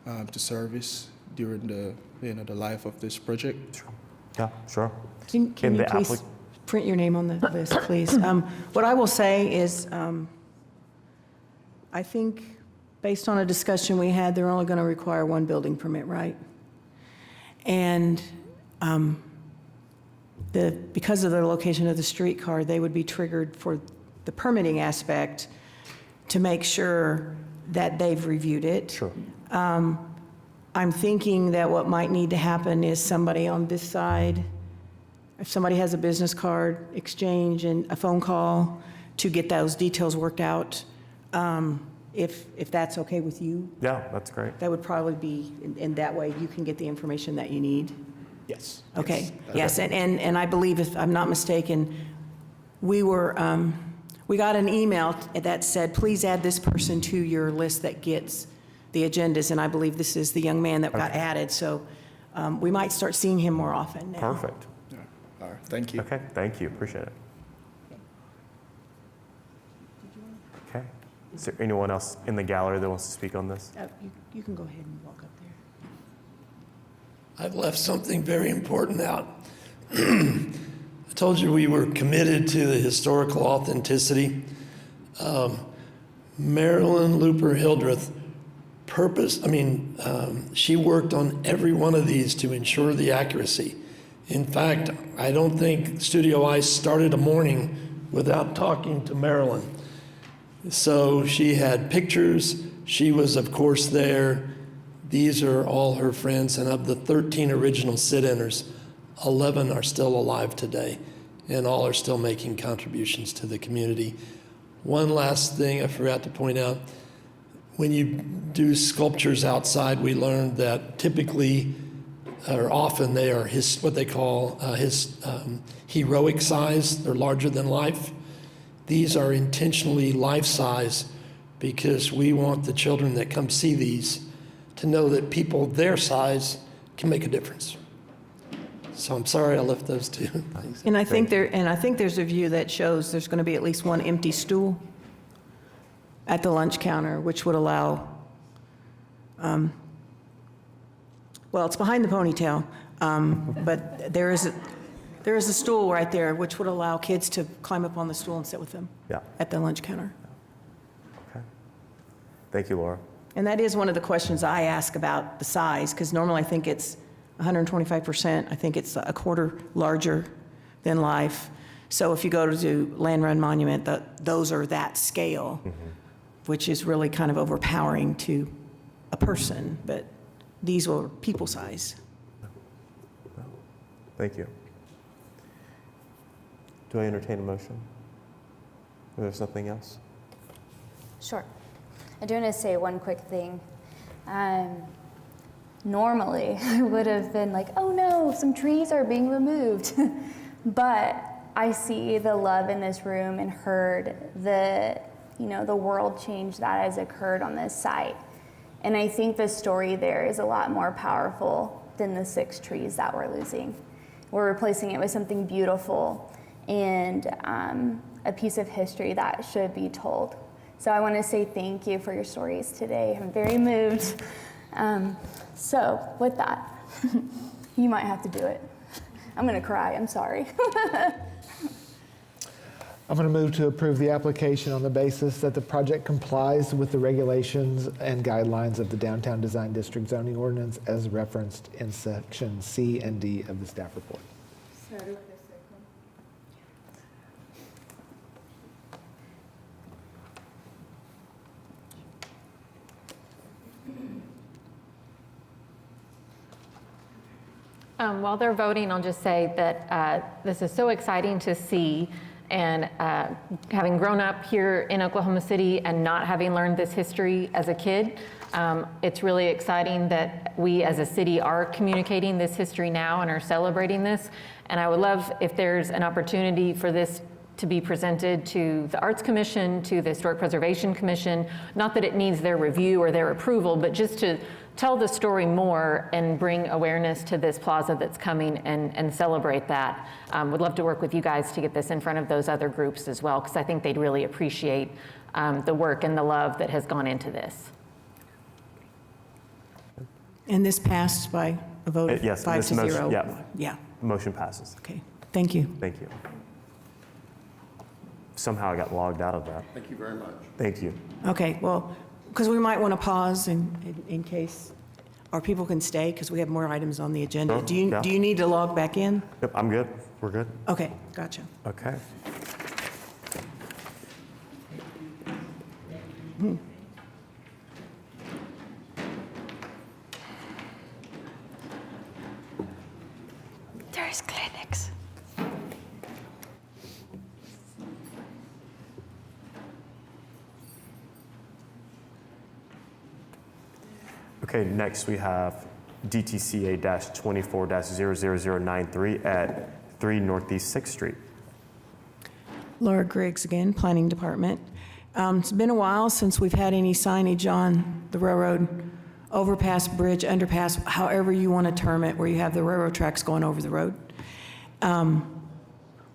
to service during the life of this project? Yeah, sure. Can In you the please print your name on the list, please? What I will say is, I think, based on a discussion we had, they're only going to require 1 building permit, right? And because of the location of the streetcar, they would be triggered for the permitting aspect to make sure that they've reviewed it. Sure. I'm thinking that what might need to happen is somebody on this side, if somebody has a business card, exchange and a phone call to get those details worked out, if that's okay with you. Yeah, that's great. That would probably be, in that way, you can get the information that you need. Yes. Okay, yes, and I believe, if I'm not mistaken, we got an email that said, please add this person to your list that gets the agendas, and I believe this is the young man that got added, so we might start seeing him more often now. Perfect. All right, thank you. Okay, thank you. Appreciate it. Okay. Is there anyone else in the gallery that wants to speak on this? You can go ahead and walk up there. I've left something very important out. I told you we were committed to the historical authenticity. Marilyn Luper Hildreth she worked on every one of these to ensure the accuracy. In fact, I don't think Studio Ice started a morning without talking to Marilyn. So she had pictures. She was, of course, there. These are all her friends, and of the 13 original sit-inners, 11 are still alive today, and all are still making contributions to the community. One last thing I forgot to point out. When you do sculptures outside, we learned that typically or often they are what they call heroic size. They're larger than life. These are intentionally life size because we want the children that come see these to know that people their size can make a difference. So I'm sorry I left those two things. And I think there's a view that shows there's going to be at least one empty stool at the lunch counter, which would allow, well, it's behind the ponytail, but there is a stool right there, which would allow kids to climb up on the stool and sit with them Yeah. at the lunch counter. Okay. Thank you, Laura. And that is one of the questions I ask about the size, because normally I think it's 125%. I think it's a quarter larger than life. So if you go to Land Run Monument, those are that scale, which is really kind of overpowering to a person, but these were people size. Thank you. Do I entertain a motion? If there's nothing else? Sure. I do want to say one quick thing. Normally, I would have been like, oh no, some trees are being removed. But I see the love in this room and heard the world change that has occurred on this site. And I think the story there is a lot more powerful than the 6 trees that we're losing. We're replacing it with something beautiful and a piece of history that should be told. So I want to say thank you for your stories today. I'm very moved. So with that, you might have to do it. I'm going to cry. I'm sorry. I'm going to move to approve the application on the basis that the project complies with the regulations and guidelines of the Downtown Design District zoning ordinance as referenced in section C and D of the staff report. While they're voting, I'll just say that this is so exciting to see, and having grown up here in Oklahoma City and not having learned this history as a kid, it's really exciting that we as a city are communicating this history now and are celebrating this. And I would love if there's an opportunity for this to be presented to the Arts Commission, to the Historic Preservation Commission, not that it needs their review or their approval, but just to tell the story more and bring awareness to this plaza that's coming and celebrate that. Would love to work with you guys to get this in front of those other groups as well, because I think they'd really appreciate the work and the love that has gone into this. And this passed by a vote of Yes, 5 this to motion- 0? yeah. Yeah, Motion passes. okay. Thank you. Thank you. Somehow I got logged out of that. Thank you very much. Thank you. Okay, well, because we might want to pause in case, or people can stay because we have more items on the agenda. Sure, Do you yeah. do you need to log back in? Yep, I'm good. We're good. Okay, gotcha. Okay. There's clinics. Okay, next we have DTCA-24-00093 at 3 Northeast 6th Street. Laura Griggs again, Planning Department. It's been a while since we've had any signage on the railroad overpass, bridge, underpass, however you want to term it, where you have the railroad tracks going over the road.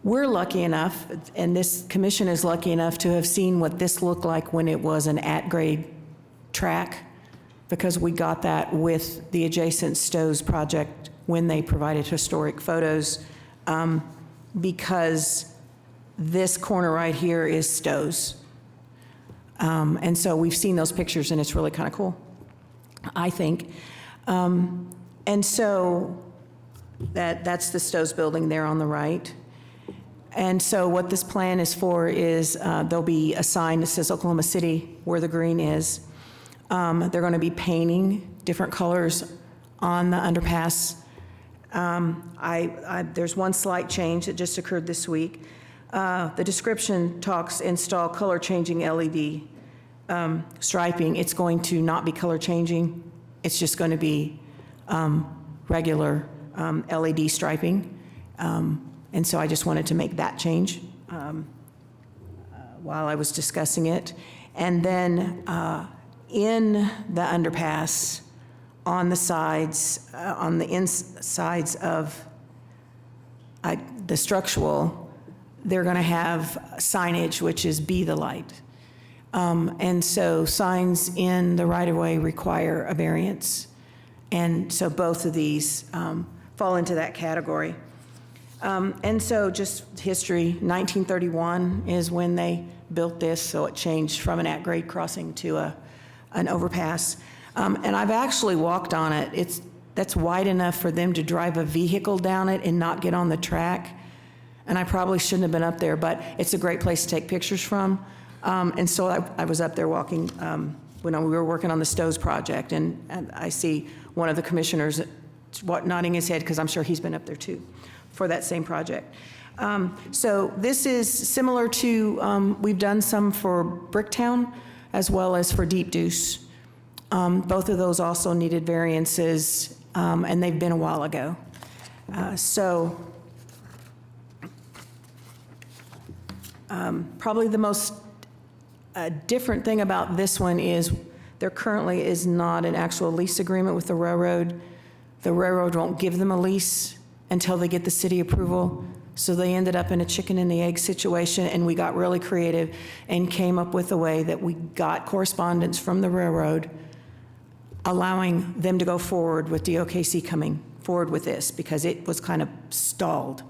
We're lucky enough, and this commission is lucky enough to have seen what this looked like when it was an at-grade track, because we got that with the adjacent Stowe's project when they provided historic photos, because this corner right here is Stowe's. And so we've seen those pictures, and it's really kind of cool, I think. And so that's the Stowe's building there on the right. And so what this plan is for is there'll be a sign that says Oklahoma City where the green is. They're going to be painting different colors on the underpass. There's one slight change that just occurred this week. The description talks install color changing LED striping. It's going to not be color changing. It's just going to be regular LED striping. And so I just wanted to make that change while I was discussing it. And then in the underpass, on the sides, on the insides of the structural, they're going to have signage, which is "Be the Light." And so signs in the right-of-way require a variance. And so both of these fall into that category. And so just history, 1931 is when they built this, so it changed from an at-grade crossing to an overpass. And I've actually walked on it. That's wide enough for them to drive a vehicle down it and not get on the track. And I probably shouldn't have been up there, but it's a great place to take pictures from. And so I was up there walking when we were working on the Stowe's project, and I see one of the commissioners nodding his head because I'm sure he's been up there too for that same project. So this is similar to, we've done some for Bricktown as well as for Deep Deuce. Both of those also needed variances, and they've been a while ago. Probably the most different thing about this one is there currently is not an actual lease agreement with the railroad. The railroad won't give them a lease until they get the city approval. So they ended up in a chicken and the egg situation, and we got really creative and came up with a way that we got correspondence from the railroad allowing them to go forward with DOKC coming forward with this because it was kind of stalled.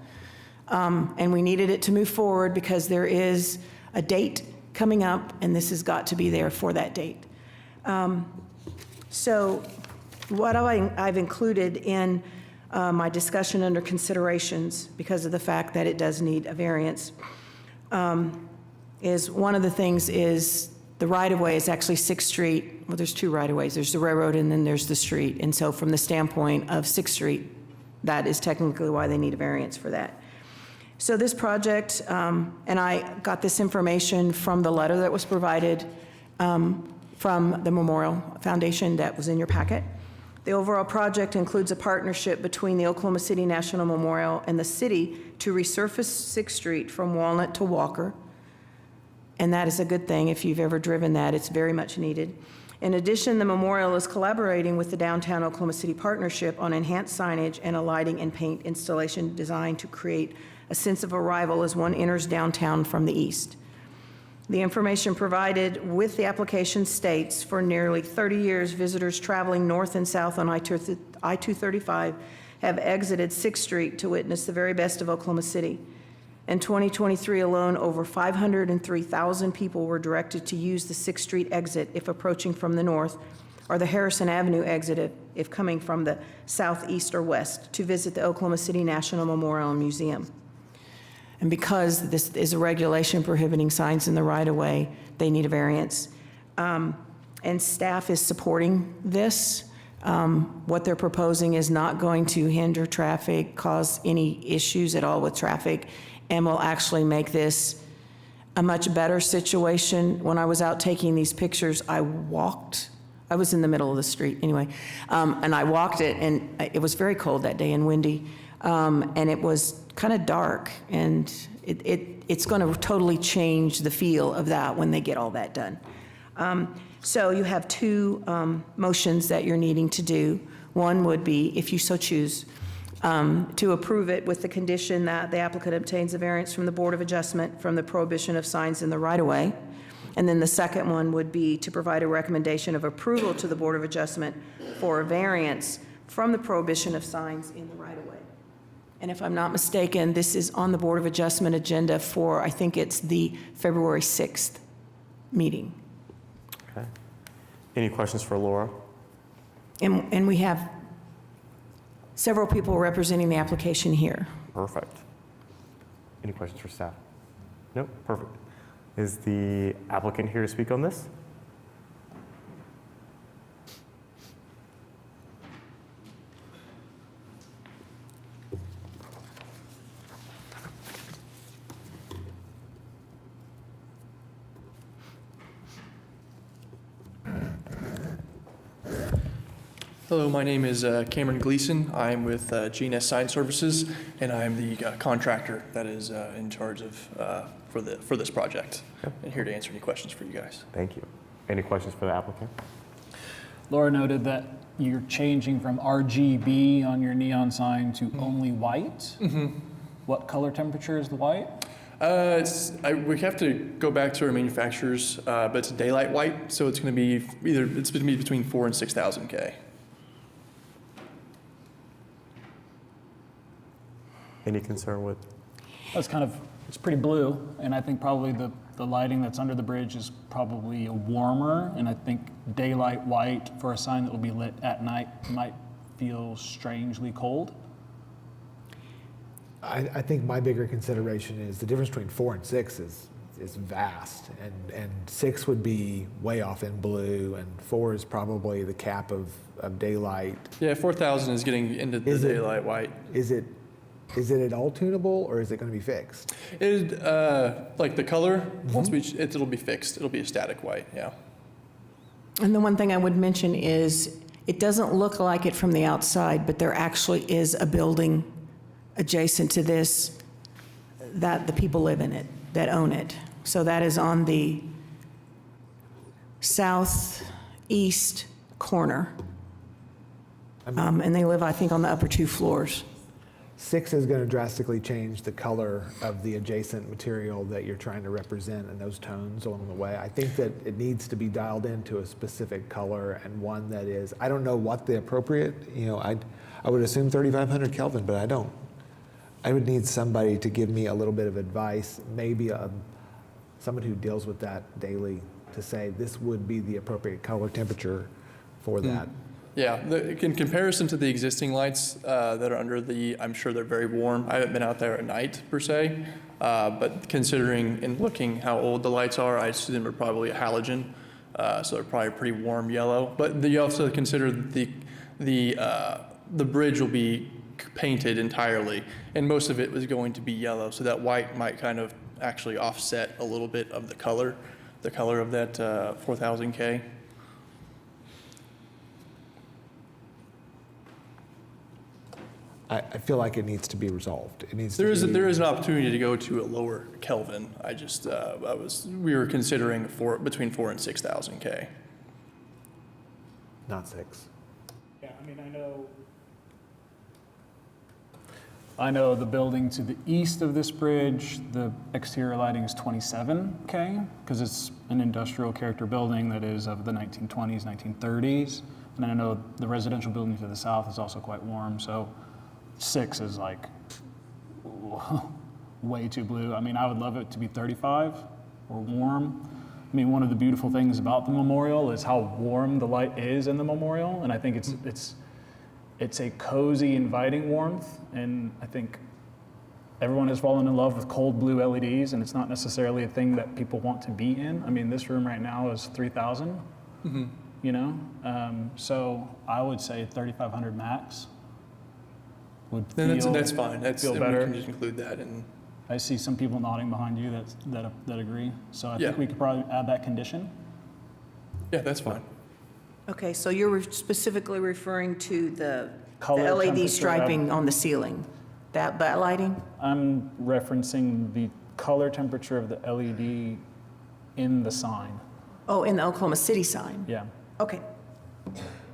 And we needed it to move forward because there is a date coming up, and this has got to be there for that date. So what I've included in my discussion under considerations, because of the fact that it does need a variance, is one of the things is the right-of-way is actually 6th Street. Well, there's two right-of-ways. There's the railroad and then there's the street. And so from the standpoint of 6th Street, that is technically why they need a variance for that. So this project, and I got this information from the letter that was provided from the Memorial Foundation that was in your packet. The overall project includes a partnership between the Oklahoma City National Memorial and the city to resurface 6th Street from Walnut to Walker. And that is a good thing. If you've ever driven that, it's very much needed. In addition, the memorial is collaborating with the Downtown Oklahoma City Partnership on enhanced signage and a lighting and paint installation designed to create a sense of arrival as one enters downtown from the east. The information provided with the application states for nearly 30 years, visitors traveling north and south on I-235 have exited 6th Street to witness the very best of Oklahoma City. In 2023 alone, over 503,000 people were directed to use the 6th Street exit if approaching from the north, or the Harrison Avenue exit if coming from the southeast or west to visit the Oklahoma City National Memorial and Museum. And because this is a regulation prohibiting signs in the right-of-way, they need a variance. And staff is supporting this. What they're proposing is not going to hinder traffic, cause any issues at all with traffic, and will actually make this a much better situation. When I was out taking these pictures, I was in the middle of the street anyway, and I walked it, and it was very cold that day and windy. And it was kind of dark, and it's going to totally change the feel of that when they get all that done. So you have two motions that you're needing to do. One would be, if you so choose, to approve it with the condition that the applicant obtains a variance from the Board of Adjustment from the prohibition of signs in the right-of-way. And then the second one would be to provide a recommendation of approval to the Board of Adjustment for a variance from the prohibition of signs in the right-of-way. And if I'm not mistaken, this is on the Board of Adjustment agenda for, I think it's the February 6th meeting. Okay. Any questions for Laura? And we have several people representing the application here. Perfect. Any questions for staff? Nope, perfect. Is the applicant here to speak on this? Hello, my name is Cameron Gleason. I'm with GNS Sign Services, and I'm the contractor that is in charge of for this project. And here to answer any questions for you guys. Thank you. Any questions for the applicant? Laura noted that you're changing from RGB on your neon sign to only white. What color temperature is the white? We have to go back to our manufacturers, but it's daylight white, so it's going to be it's going to be between 4,000 and 6,000 K. Any concern with? It's pretty blue, and I think probably the lighting that's under the bridge is probably warmer, and I think daylight white for a sign that will be lit at night might feel strangely cold. I think my bigger consideration is the difference between 4 and 6 is vast, and 6 would be way off in blue, and 4 is probably the cap of daylight. Yeah, 4,000 is getting into the daylight white. Is it at all tunable, or is it going to be fixed? Like the color, once it'll be fixed. It'll be a static white, yeah. And the one thing I would mention is, it doesn't look like it from the outside, but there actually is a building adjacent to this that the people live in it, that own it. So that is on the southeast corner. And they live, I think, on the upper 2 floors. 6 is going to drastically change the color of the adjacent material that you're trying to represent and those tones along the way. I think that it needs to be dialed into a specific color, and one that is, I don't know what the appropriate, I would assume 3,500 Kelvin, but I don't. I would need somebody to give me a little bit of advice, maybe someone who deals with that daily, to say this would be the appropriate color temperature for that. Yeah, in comparison to the existing lights that are under I'm sure they're very warm. I haven't been out there at night per se, but considering and looking how old the lights are, I assume they're probably a halogen, so they're probably pretty warm yellow. But you also consider the bridge will be painted entirely, and most of it was going to be yellow, so that white might kind of actually offset a little bit of the color of that 4,000 K. I feel like it needs to be resolved. It needs. There is an opportunity to go to a lower Kelvin. We were considering between 4,000 and 6,000 K. Not 6. Yeah, I know the building to the east of this bridge, the exterior lighting is 27K, because it's an industrial character building that is of the 1920s, 1930s. And I know the residential building to the south is also quite warm, so 6 is like way too blue. I would love it to be 35 or warm. One of the beautiful things about the memorial is how warm the light is in the memorial, and I think it's a cozy, inviting warmth, and I think everyone has fallen in love with cold blue LEDs, and it's not necessarily a thing that people want to be in. This room right now is 3,000, so I would say 3,500 max. That's fine. Feel better. We can just include that. And I see some people nodding behind you that agree. So I think we could probably add that condition. Yeah, that's fine. Okay, so you're specifically referring to the Color, LED temperature, striping on the ceiling, that lighting? I'm referencing the color temperature of the LED in the sign. Oh, in the Oklahoma City sign? Yeah. Okay,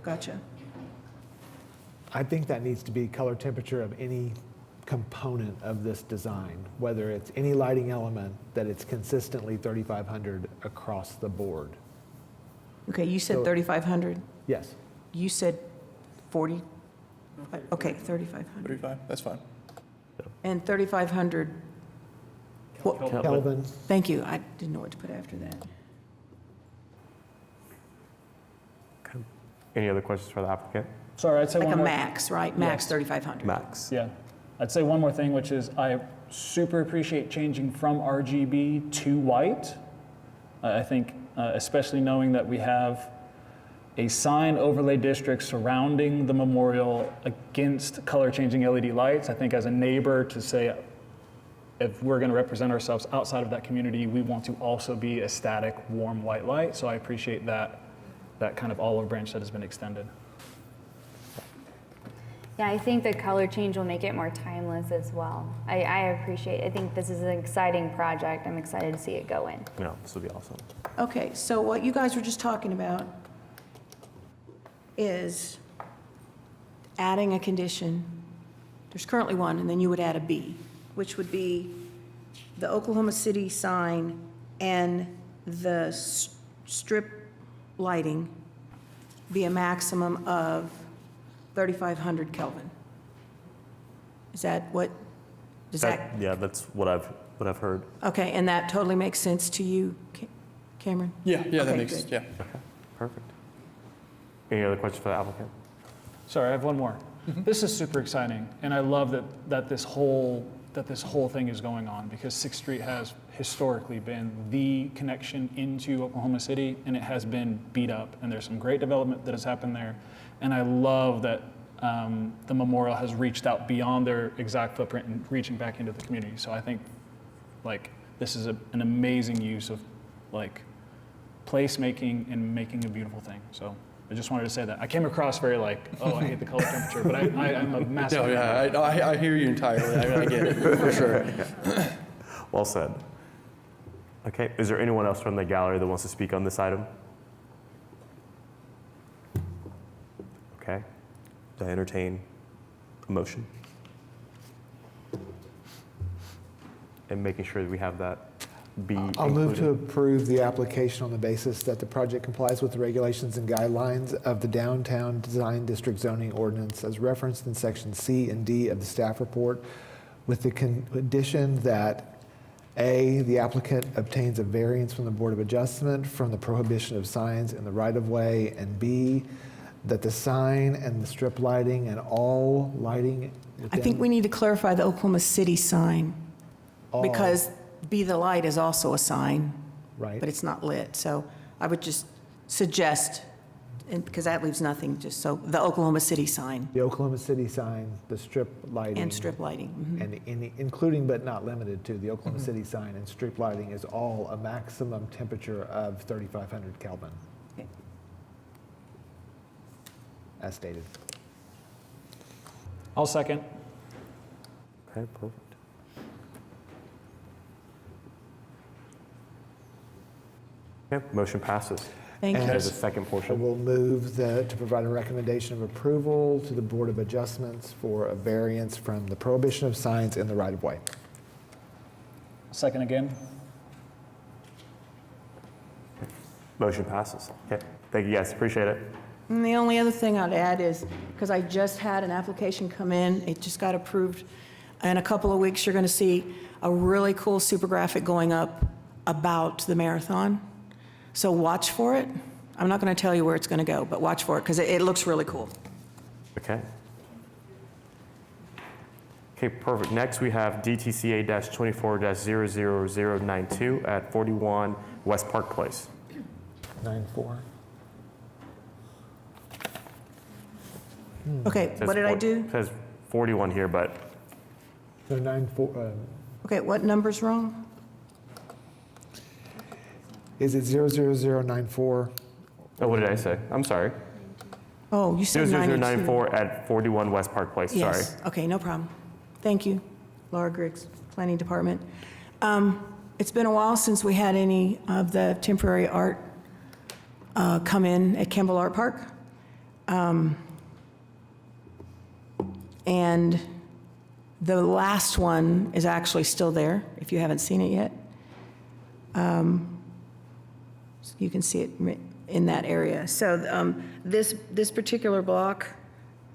gotcha. I think that needs to be color temperature of any component of this design, whether it's any lighting element, that it's consistently 3,500 across the board. Okay, you said 3,500? Yes. You said 40? Okay, 3,500. 35, that's fine. And 3,500? Kelvin. Thank you, I didn't know what to put after that. Any other questions for the applicant? Sorry, I'd say Like one a more. max, right? Max Yes. 3,500. Max. Yeah. I'd say one more thing, which is I super appreciate changing from RGB to white. I think, especially knowing that we have a sign overlay district surrounding the memorial against color changing LED lights, I think as a neighbor to say, if we're going to represent ourselves outside of that community, we want to also be a static, warm white light. So I appreciate that kind of olive branch that has been extended. Yeah, I think the color change will make it more timeless as well. I think this is an exciting project. I'm excited to see it go in. No, this would be awesome. Okay, so what you guys were just talking about is adding a condition. There's currently one, and then you would add a B, which would be the Oklahoma City sign and the strip lighting be a maximum of 3,500 Kelvin. Is that what, does that? Yeah, that's what I've heard. Okay, and that totally makes sense to you, Cameron? Yeah, that Okay, makes, good. yeah. Okay, perfect. Any other questions for the applicant? Sorry, I have one more. This is super exciting, and I love that this whole thing is going on, because 6th Street has historically been the connection into Oklahoma City, and it has been beat up, and there's some great development that has happened there. And I love that the memorial has reached out beyond their exact footprint and reaching back into the community. So I think like this is an amazing use of like placemaking and making a beautiful thing. So I just wanted to say that. I came across very like, oh, I hate the color temperature, but I'm a massive No, yeah, I hear you entirely. I get it, for sure. Well said. Okay, is there anyone else from the gallery that wants to speak on this item? Okay, do I entertain a motion? And making sure that we have that be I'll move to included. approve the application on the basis that the project complies with the regulations and guidelines of the Downtown Design District Zoning Ordinance as referenced in section C and D of the staff report, with the condition that A, the applicant obtains a variance from the Board of Adjustment from the prohibition of signs in the right-of-way, and B, that the sign and the strip lighting and all lighting I think we need to clarify the Oklahoma City sign, because Be the Light is also a sign, right. but it's not lit. So I would just suggest, and because that leaves nothing, just so, the Oklahoma City sign The Oklahoma City sign, the strip lighting. and strip lighting. Mhm. And including but not limited to the Oklahoma City sign and strip lighting is all a maximum temperature of 3,500 Kelvin, Okay. as stated. I'll second. Okay, perfect. Okay, motion passes. Thank you. There's a second I portion. will move to provide a recommendation of approval to the Board of Adjustments for a variance from the prohibition of signs in the right-of-way. Second again. Motion passes. Okay, thank you guys, appreciate it. And the only other thing I'd add is, because I just had an application come in, it just got approved. In a couple of weeks, you're going to see a really cool super graphic going up about the marathon. So watch for it. I'm not going to tell you where it's going to go, but watch for it because it looks really cool. Okay. Okay, perfect. Next, we have DTCA-24-00092 at 41 West Park Place. 9-4. Okay, Says what did I four- do? Says 41 here, but No, 9-4. Okay, what number's wrong? Is it 00094? oh, what did I say? I'm sorry. Oh, you said 92. 00094 at 41 West Park Place, sorry. Yes, okay, no problem. Thank you, Laura Griggs, Planning Department. It's been a while since we had any of the temporary art come in at Campbell Art Park. And the last one is actually still there, if you haven't seen it yet. So you can see it in that area. So this particular block,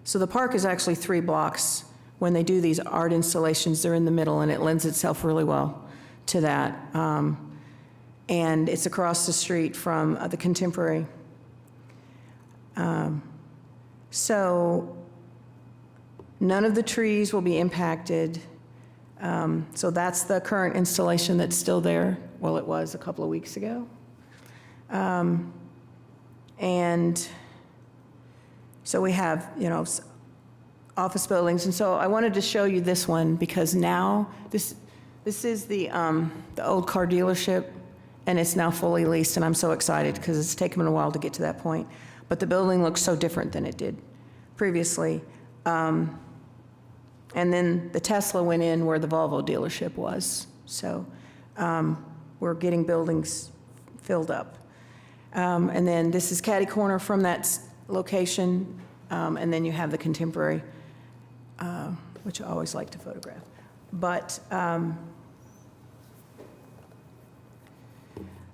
so the park is actually 3 blocks. When they do these art installations, they're in the middle, and it lends itself really well to that. And it's across the street from the Contemporary. So none of the trees will be impacted. So that's the current installation that's still there. Well, it was a couple of weeks ago. And so we have, office buildings. And so I wanted to show you this one because now this is the old car dealership, and it's now fully leased, and I'm so excited because it's taken me a while to get to that point. But the building looks so different than it did previously. And then the Tesla went in where the Volvo dealership was. So we're getting buildings filled up. And then this is catty corner from that location. And then you have the Contemporary, which I always like to photograph. But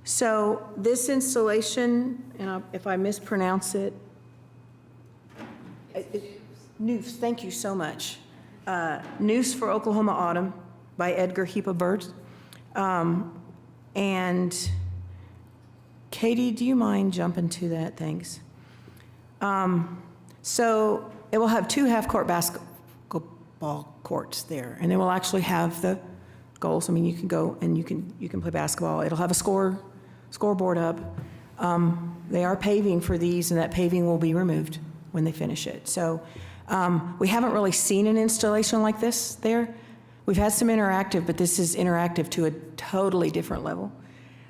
so this installation, and if I mispronounce it, Noose, thank you so much. Noose for Oklahoma Autumn by Edgar Heepa Bird. And Katie, do you mind jumping to that? Thanks. So it will have 2 half-court basketball courts there, and it will actually have the goals. I mean, you can go and you can play basketball. It'll have a scoreboard up. They are paving for these, and that paving will be removed when they finish it. So we haven't really seen an installation like this there. We've had some interactive, but this is interactive to a totally different level.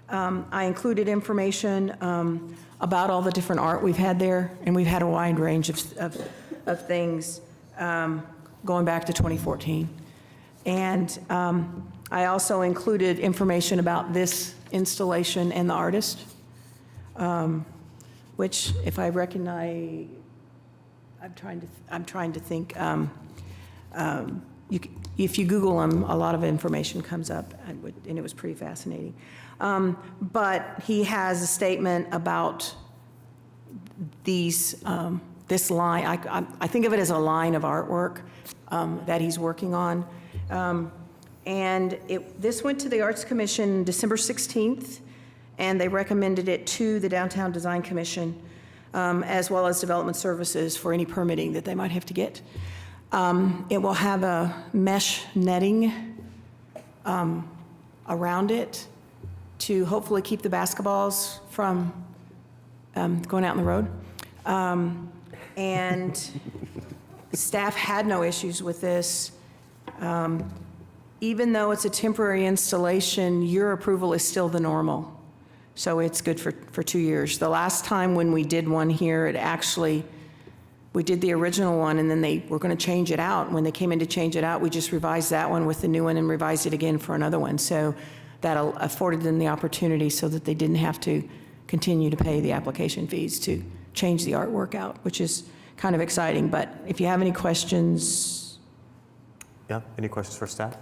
I included information about all the different art we've had there, and we've had a wide range of things going back to 2014. And I also included information about this installation and the artist, which, if I recognize, I'm trying to think. If you Google them, a lot of information comes up, and it was pretty fascinating. But he has a statement about these, this line. I think of it as a line of artwork that he's working on. And this went to the Arts Commission December 16th, and they recommended it to the Downtown Design Commission, as well as Development Services for any permitting that they might have to get. It will have a mesh netting around it to hopefully keep the basketballs from going out in the road. And staff had no issues with this. Even though it's a temporary installation, your approval is still the normal. So it's good for 2 years. The last time when we did one here, we did the original one, and then they were going to change it out. When they came in to change it out, we just revised that one with the new one and revised it again for another one. So that afforded them the opportunity so that they didn't have to continue to pay the application fees to change the artwork out, which is kind of exciting. But if you have any questions. Yeah, any questions for staff?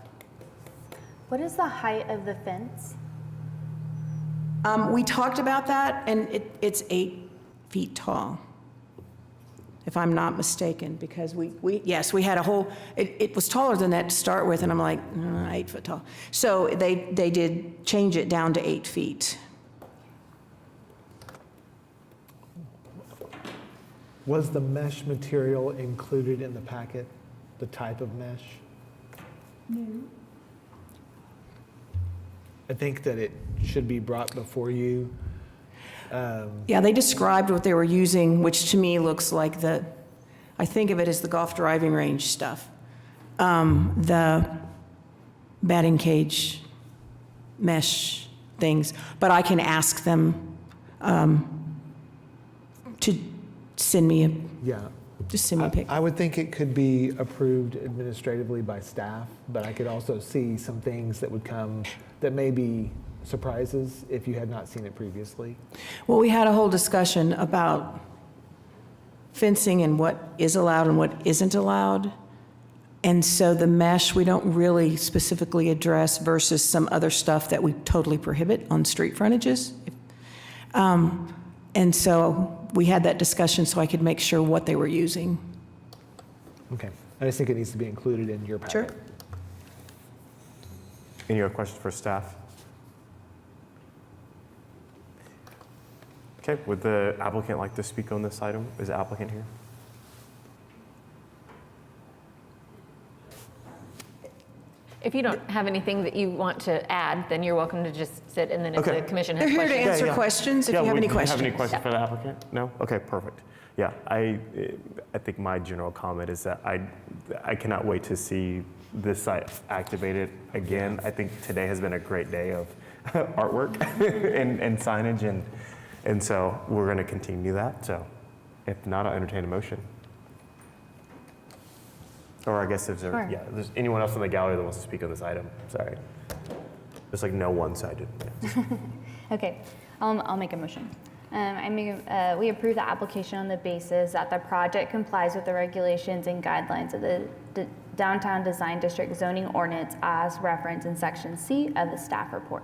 What is the height of the fence? We talked about that, and it's 8 feet tall, if I'm not mistaken, because we had a whole, it was taller than that to start with, and I'm like, 8 foot tall. So they did change it down to 8 feet. Was the mesh material included in the packet, the type of mesh? No. I think that it should be brought before you. Yeah, they described what they were using, which to me looks like I think of it as the golf driving range stuff. The batting cage mesh things, but I can ask them to send me a pic. I would think it could be approved administratively by staff, but I could also see some things that would come that may be surprises if you had not seen it previously. Well, we had a whole discussion about fencing and what is allowed and what isn't allowed. And so the mesh, we don't really specifically address versus some other stuff that we totally prohibit on street frontages. And so we had that discussion so I could make sure what they were using. Okay. I just think it needs to be included in your packet. Sure. Any other questions for staff? Okay, would the applicant like to speak on this item? Is the applicant here? If you don't have anything that you want to add, then you're welcome to just sit, and then if Okay. the commission has They're here to questions. answer questions if you have any questions. Have any questions for the applicant? No? Okay, perfect. Yeah, I think my general comment is that I cannot wait to see this site activated again. I think today has been a great day of artwork and signage, and so we're going to continue that. So if not, I'll entertain a motion. Or I guess if there, Sure. yeah, if there's anyone else in the gallery that wants to speak on this item, sorry. There's like no one-sided. Okay, I'll make a motion. We approve the application on the basis that the project complies with the regulations and guidelines of the Downtown Design District zoning ordinance as referenced in section C of the staff report.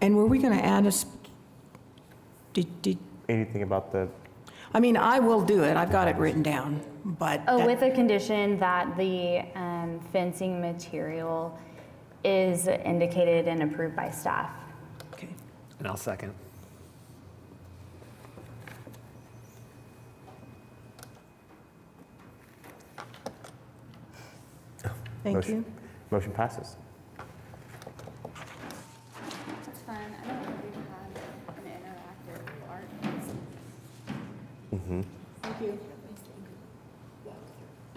And were we going to add Anything about the, I mean, I will do it, I've got it written down, but. Oh, that- with the condition that the fencing material is indicated and approved by staff. Okay. And I'll second. Thank Motion. you. motion passes. That's fun. I don't think we've had an interactive art. Thank you.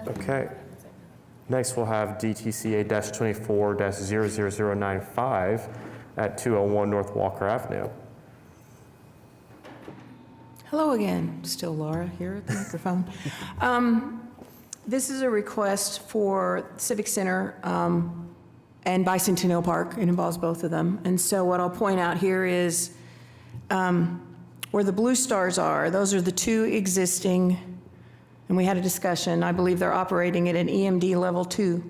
Okay. Next, we'll have DTCA-24-00095 at 201 North Walker Avenue. Hello again, still Laura here at the microphone. This is a request for Civic Center and Bicentennial Park. It involves both of them. And so what I'll point out here is where the blue stars are, those are the two existing, and we had a discussion, I believe they're operating at an EMD level 2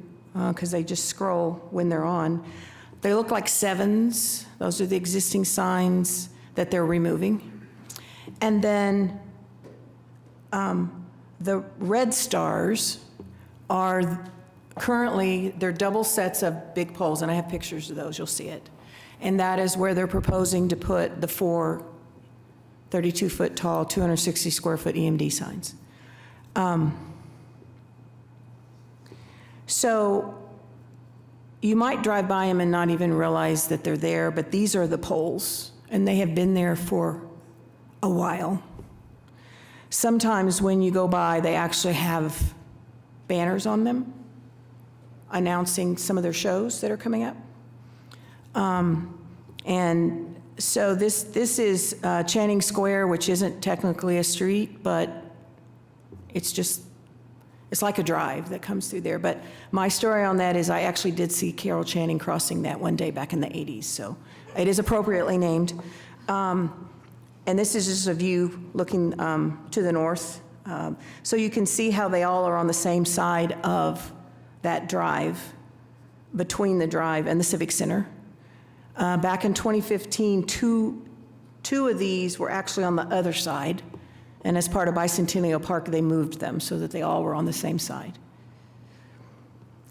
because they just scroll when they're on. They look like 7s. Those are the existing signs that they're removing. And then the red stars are currently, they're double sets of big poles, and I have pictures of those, you'll see it. And that is where they're proposing to put the 4 32-foot tall, 260 square foot EMD signs. So you might drive by them and not even realize that they're there, but these are the poles, and they have been there for a while. Sometimes when you go by, they actually have banners on them announcing some of their shows that are coming up. And so this is Channing Square, which isn't technically a street, but it's like a drive that comes through there. But my story on that is I actually did see Carol Channing crossing that one day back in the 80s, so it is appropriately named. And this is just a view looking to the north. So you can see how they all are on the same side of that drive, between the drive and the Civic Center. Back in 2015, two of these were actually on the other side. And as part of Bicentennial Park, they moved them so that they all were on the same side.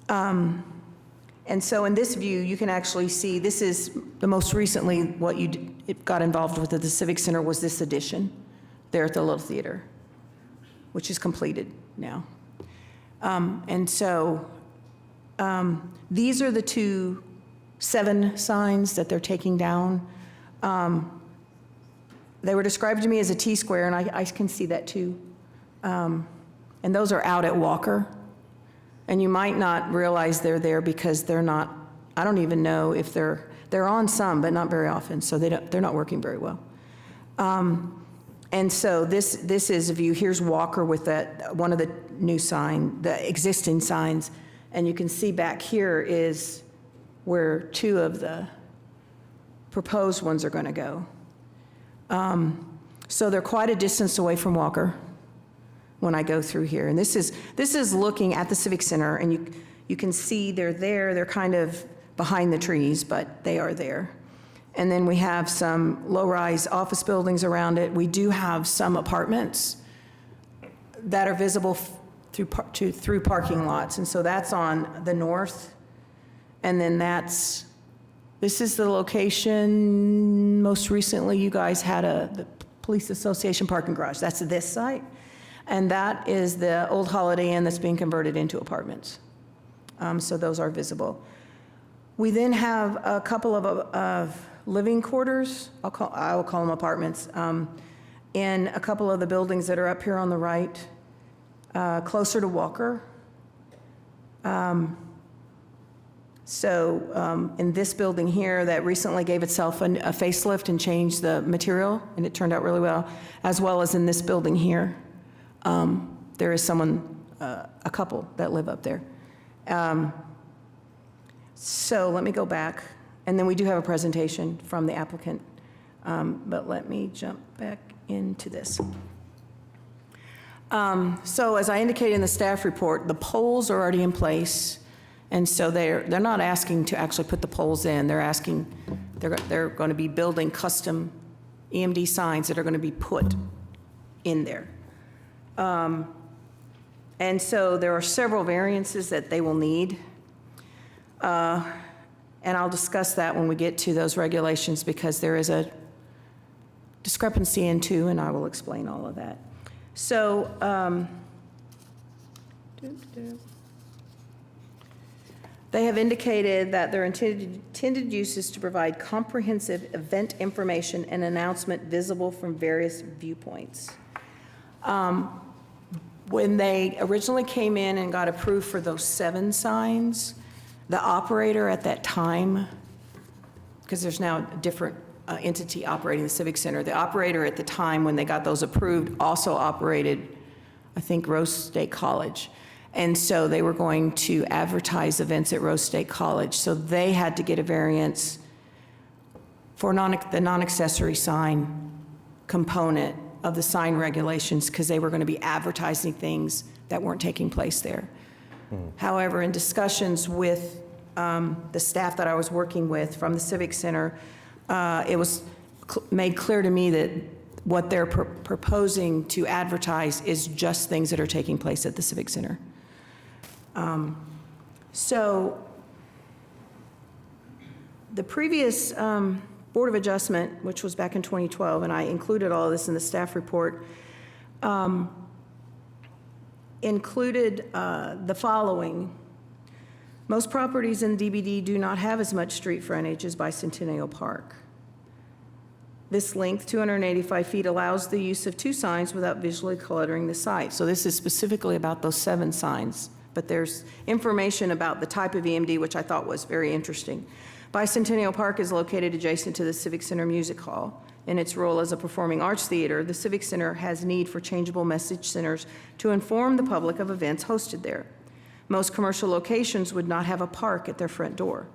And so in this view, you can actually see, this is the most recently what it got involved with at the Civic Center was this addition there at the Little Theater, which is completed now. And so these are the 2 7 signs that they're taking down. They were described to me as a T-square, and I can see that too. And those are out at Walker. And you might not realize they're there because they're not, I don't even know if they're on some, but not very often, so they're not working very well. And so this is a view. Here's Walker with that, one of the new the existing signs. And you can see back here is where 2 of the proposed ones are going to go. So they're quite a distance away from Walker when I go through here. And this is looking at the Civic Center, and you can see they're there. They're kind of behind the trees, but they are there. And then we have some low-rise office buildings around it. We do have some apartments that are visible through parking lots. And so that's on the north. And then this is the location, most recently you guys had the Police Association parking garage. That's this site. And that is the old Holiday Inn that's being converted into apartments. So those are visible. We then have a couple of living quarters, I will call them apartments, in a couple of the buildings that are up here on the right, closer to Walker. So in this building here that recently gave itself a facelift and changed the material, and it turned out really well, as well as in this building here. There is someone a couple that live up there. So let me go back, and then we do have a presentation from the applicant. But let me jump back into this. So as I indicated in the staff report, the poles are already in place, and so they're not asking to actually put the poles in. They're going to be building custom EMD signs that are going to be put in there. And so there are several variances that they will need. And I'll discuss that when we get to those regulations, because there is a discrepancy in two, and I will explain all of that. So, they have indicated that their intended use is to provide comprehensive event information and announcement visible from various viewpoints. When they originally came in and got approved for those 7 signs, the operator at that time, because there's now a different entity operating the Civic Center, the operator at the time when they got those approved also operated, I think, Rose State College. And so they were going to advertise events at Rose State College. So they had to get a variance for the non-accessory sign component of the sign regulations, because they were going to be advertising things that weren't taking place there. However, in discussions with the staff that I was working with from the Civic Center, it was made clear to me that what they're proposing to advertise is just things that are taking place at the Civic Center. So the previous Board of Adjustment, which was back in 2012, and I included all of this in the staff report, included the following. Most properties in DBD do not have as much street frontage as Bicentennial Park. This length, 285 feet, allows the use of 2 signs without visually cluttering the site. So this is specifically about those 7 signs, but there's information about the type of EMD, which I thought was very interesting. Bicentennial Park is located adjacent to the Civic Center Music Hall. In its role as a performing arts theater, the Civic Center has need for changeable message centers to inform the public of events hosted there. Most commercial locations would not have a park at their front door.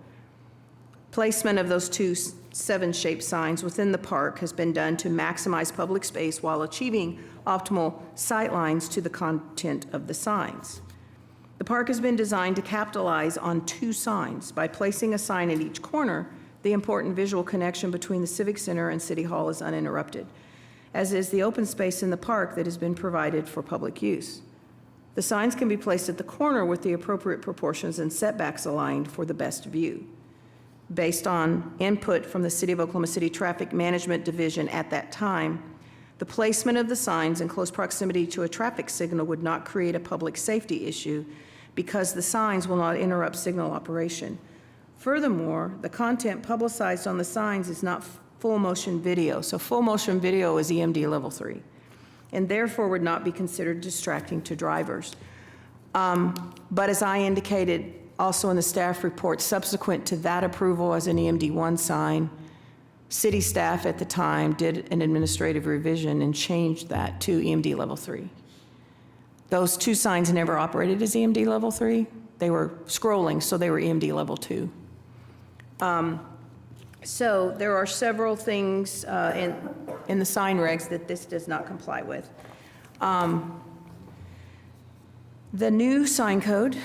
Placement of those 2 7-shaped signs within the park has been done to maximize public space while achieving optimal sight lines to the content of the signs. The park has been designed to capitalize on 2 signs. By placing a sign at each corner, the important visual connection between the Civic Center and City Hall is uninterrupted, as is the open space in the park that has been provided for public use. The signs can be placed at the corner with the appropriate proportions and setbacks aligned for the best view. Based on input from the City of Oklahoma City Traffic Management Division at that time, the placement of the signs in close proximity to a traffic signal would not create a public safety issue because the signs will not interrupt signal operation. Furthermore, the content publicized on the signs is not full motion video. So full motion video is EMD level 3, and therefore would not be considered distracting to drivers. But as I indicated also in the staff report, subsequent to that approval as an EMD 1 sign, city staff at the time did an administrative revision and changed that to EMD level 3. Those 2 signs never operated as EMD level 3. They were scrolling, so they were EMD level 2. So there are several things in the sign regs that this does not comply with. The new sign code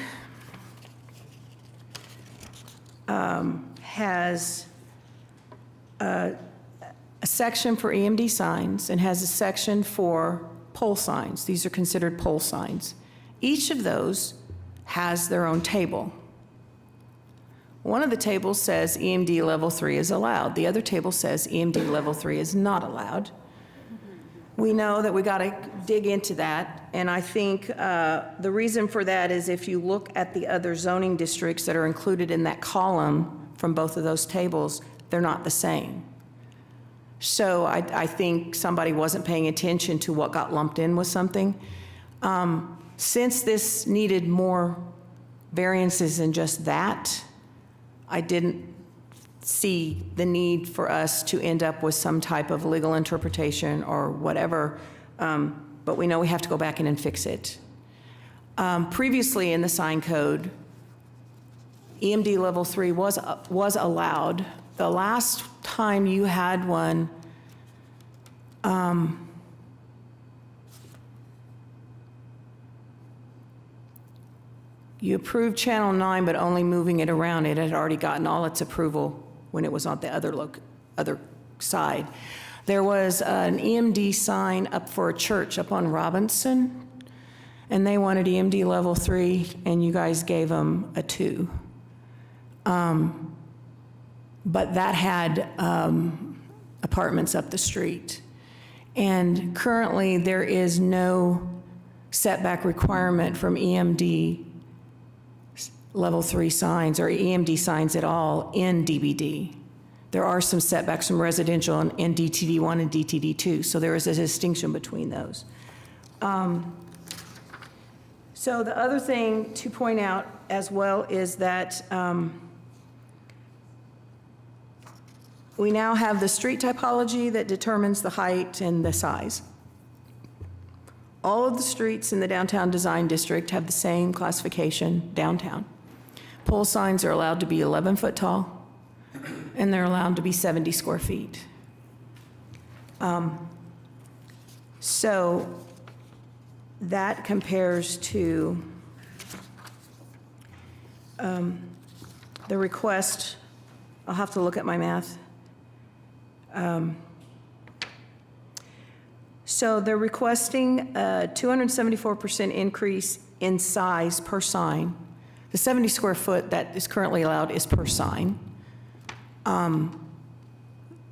has a section for EMD signs and has a section for pole signs. These are considered pole signs. Each of those has their own table. One of the tables says EMD level 3 is allowed. The other table says EMD level 3 is not allowed. We know that we got to dig into that, and I think the reason for that is if you look at the other zoning districts that are included in that column from both of those tables, they're not the same. So I think somebody wasn't paying attention to what got lumped in with something. Since this needed more variances than just that, I didn't see the need for us to end up with some type of legal interpretation or whatever, but we know we have to go back in and fix it. Previously in the sign code, EMD level 3 was allowed. The last time you had one, you approved Channel 9, but only moving it around. It had already gotten all its approval when it was on the other side. There was an EMD sign up for a church up on Robinson, and they wanted EMD level 3, and you guys gave them a 2. But that had apartments up the street. And currently, there is no setback requirement from EMD level 3 signs or EMD signs at all in DBD. There are some setbacks from residential in DTD1 and DTD2, so there is a distinction between those. So the other thing to point out as well is that we now have the street typology that determines the height and the size. All of the streets in the downtown design district have the same classification downtown. Pole signs are allowed to be 11 foot tall, and they're allowed to be 70 square feet. So that compares to the request. I'll have to look at my math. So they're requesting a 274% increase in size per sign. The 70 square foot that is currently allowed is per sign.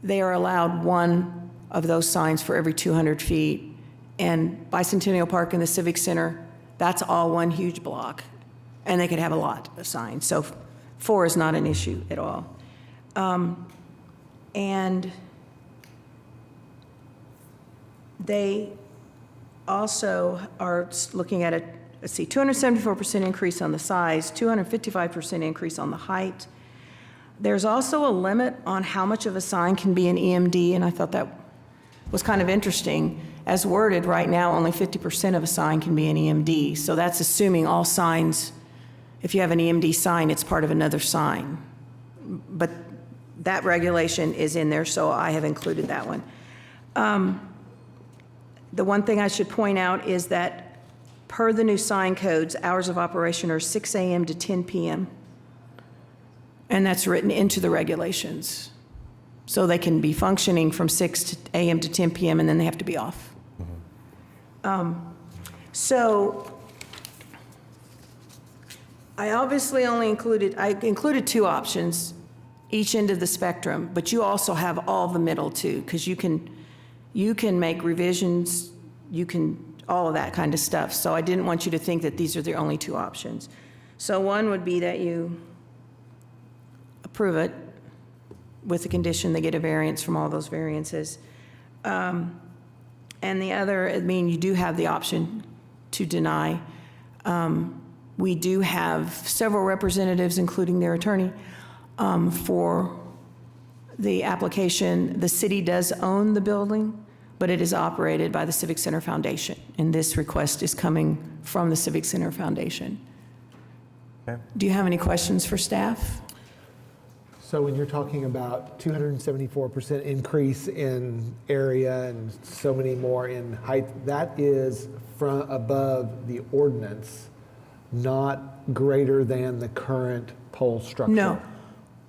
They are allowed one of those signs for every 200 feet. And Bicentennial Park and the Civic Center, that's all one huge block. And they could have a lot of signs. So 4 is not an issue at all. And they also are looking at a, let's see, 274% increase on the size, 255% increase on the height. There's also a limit on how much of a sign can be an EMD, and I thought that was kind of interesting. As worded, right now, only 50% of a sign can be an EMD. So that's assuming all signs, if you have an EMD sign, it's part of another sign. But that regulation is in there, so I have included that one. The one thing I should point out is that per the new sign codes, hours of operation are 6 a.m. to 10 p.m. And that's written into the regulations. So they can be functioning from 6 a.m. to 10 p.m. and then they have to be off. So I obviously included 2 options, each end of the spectrum, but you also have all the middle too, because you can make revisions, all of that kind of stuff. So I didn't want you to think that these are the only 2 options. So one would be that you approve it with the condition they get a variance from all those variances. And the other, you do have the option to deny. We do have several representatives, including their attorney, for the application. The city does own the building, but it is operated by the Civic Center Foundation, and this request is coming from the Civic Center Foundation. Okay. Do you have any questions for staff? So when you're talking about 274% increase in area and so many more in height, that is from above the ordinance, not greater than the current pole structure? No,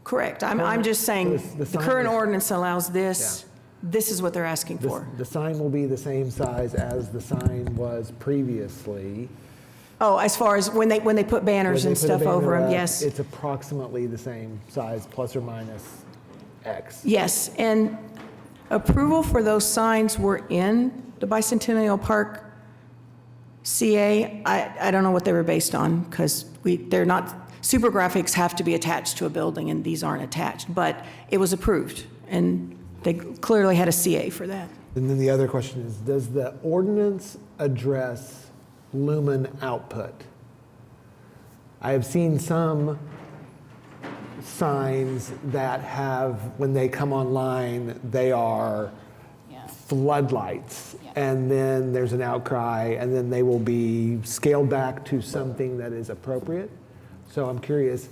correct. I'm just saying, The the sign current is- ordinance allows this. This is what they're asking The- for. The sign will be the same size as the sign was previously. Oh, as far as when they put banners When and they put a stuff over banner them, up, yes. It's approximately the same size, plus or minus X. Yes, and approval for those signs were in the Bicentennial Park CA. I don't know what they were based on, because they're not, super graphics have to be attached to a building, and these aren't attached, but it was approved, and they clearly had a CA for that. And then the other question is, does the ordinance address lumen output? I have seen some signs that have, when they come online, they are floodlights, and then there's an outcry, and then they will be scaled back to something that is appropriate. So I'm curious,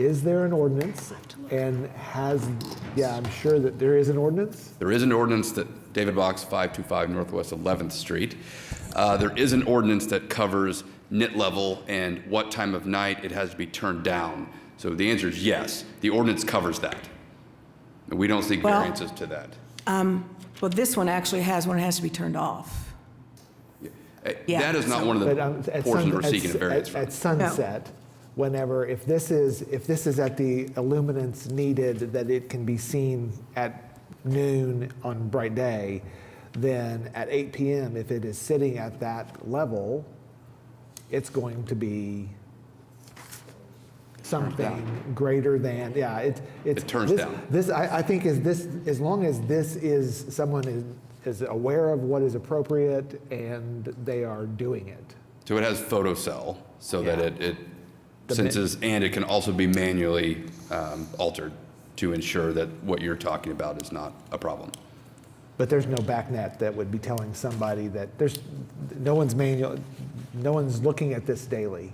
is there an ordinance? And I'm sure that there is an ordinance. There is an ordinance that David Box 525 Northwest 11th Street. There is an ordinance that covers knit level and what time of night it has to be turned down. So the answer is yes, the ordinance covers that. And we don't seek variances to that. Well, this one actually has when it has to be turned off. Yeah. That is not one of the portions we're seeking a variance from. At sunset, whenever, if this is at the illuminance needed that it can be seen at noon on bright day, then at 8 p.m., if it is sitting at that level, it's going to be something greater than, it turns down. This, I think, is this, as long as this is, someone is aware of what is appropriate and they are doing it. So it has photocell so that it senses, and it can also be manually altered to ensure that what you're talking about is not a problem. But there's no backnet that would be telling somebody that no one's looking at this daily.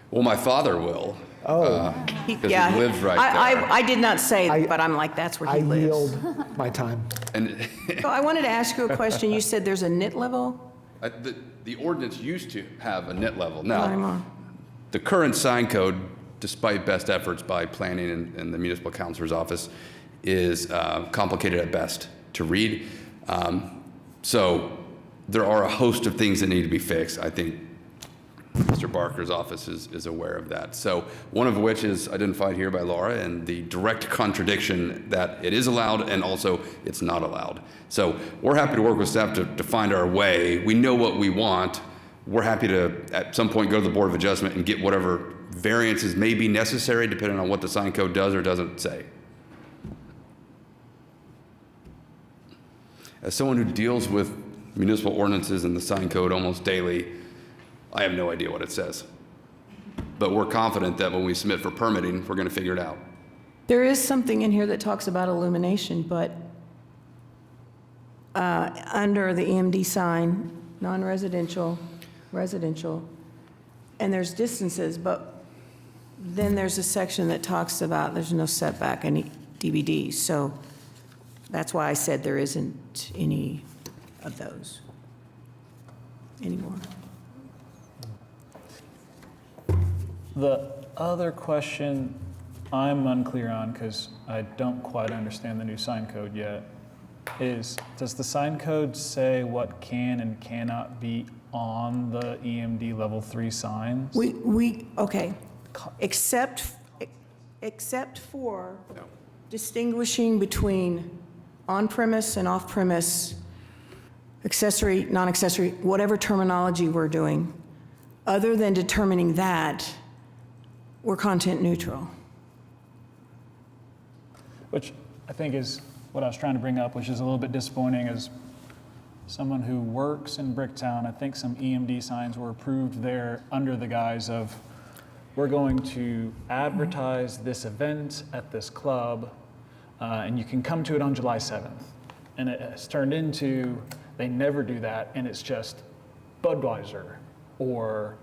Well, my father will. Because he lives right there. I did not say, but I'm like, that's where he lives. I yield my time. And So I wanted to ask you a question. You said there's a knit level? the ordinance used to have a knit level. Not Now, anymore. the current sign code, despite best efforts by planning and the municipal counselor's office, is complicated at best to read. So there are a host of things that need to be fixed. I think Mr. Barker's office is aware of that. So one of which is identified here by Laura, and the direct contradiction that it is allowed and also it's not allowed. So we're happy to work with staff to find our way. We know what we want. We're happy to, at some point, go to the Board of Adjustment and get whatever variances may be necessary depending on what the sign code does or doesn't say. As someone who deals with municipal ordinances and the sign code almost daily, I have no idea what it says. But we're confident that when we submit for permitting, we're going to figure it out. There is something in here that talks about illumination, but under the EMD sign, non-residential, residential, and there's distances, but then there's a section that talks about there's no setback in DVDs. So that's why I said there isn't any of those anymore. The other question I'm unclear on, because I don't quite understand the new sign code yet, is does the sign code say what can and cannot be on the EMD level 3 signs? Okay, except for distinguishing between on-premise and off-premise, accessory, non-accessory, whatever terminology we're doing, other than determining that, we're content neutral. Which I think is what I was trying to bring up, which is a little bit disappointing as someone who works in Bricktown. I think some EMD signs were approved there under the guise of, we're going to advertise this event at this club, and you can come to it on July 7th. And it has turned into, they never do that, and it's just Budweiser or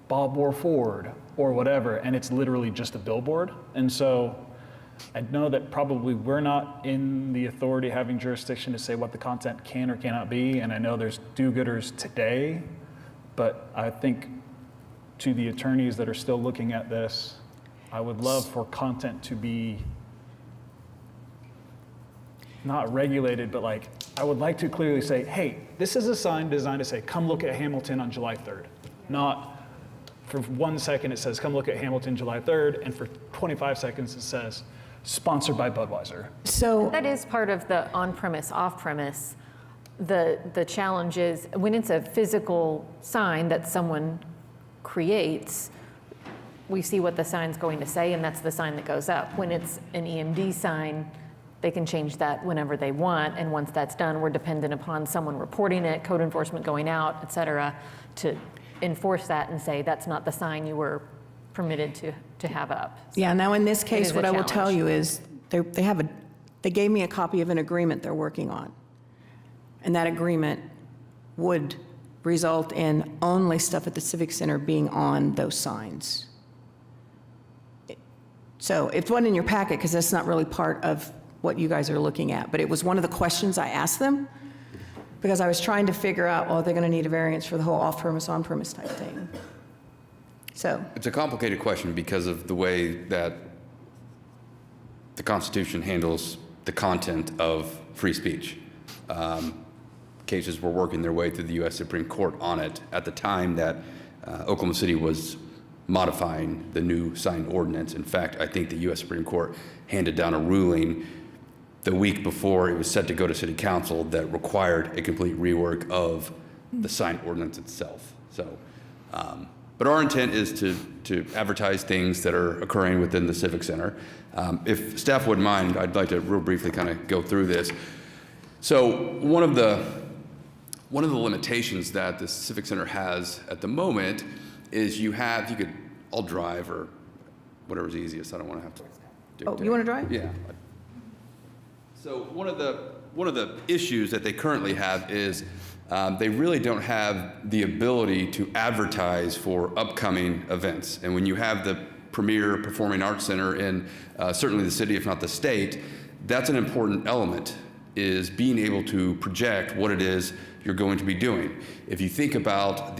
Bob Moore Ford or whatever, and it's literally just a billboard. And so I know that probably we're not in the authority having jurisdiction to say what the content can or cannot be, and I know there's do-gooders today, but I think to the attorneys that are still looking at this, I would love for content to be not regulated, but like, I would like to clearly say, hey, this is a sign designed to say, come look at Hamilton on July 3rd. Not for 1 second it says, come look at Hamilton July 3rd, and for 25 seconds it says, sponsored by Budweiser. So that is part of the on-premise, off-premise. The challenge is when it's a physical sign that someone creates, we see what the sign's going to say, and that's the sign that goes up. When it's an EMD sign, they can change that whenever they want, and once that's done, we're dependent upon someone reporting it, code enforcement going out, et cetera, to enforce that and say that's not the sign you were permitted to have up. yeah, now in this It case, is what a I will tell challenge. you is they gave me a copy of an agreement they're working on. And that agreement would result in only stuff at the Civic Center being on those signs. So it wasn't in your packet because that's not really part of what you guys are looking at, but it was one of the questions I asked them because I was trying to figure out, well, they're going to need a variance for the whole off-premise, on-premise type thing. So It's a complicated question because of the way that the Constitution handles the content of free speech. Cases were working their way through the U.S. Supreme Court on it at the time that Oklahoma City was modifying the new sign ordinance. In fact, I think the U.S. Supreme Court handed down a ruling the week before it was set to go to City Council that required a complete rework of the sign ordinance itself. So, but our intent is to advertise things that are occurring within the Civic Center. If staff wouldn't mind, I'd like to real briefly kind of go through this. So one of the limitations that the Civic Center has at the moment is I'll drive or whatever's easiest. I don't want to have to dictate. Oh, you want to drive? Yeah. So one of the issues that they currently have is they really don't have the ability to advertise for upcoming events. And when you have the premier performing arts center in certainly the city, if not the state, that's an important element, is being able to project what it is you're going to be doing. If you think about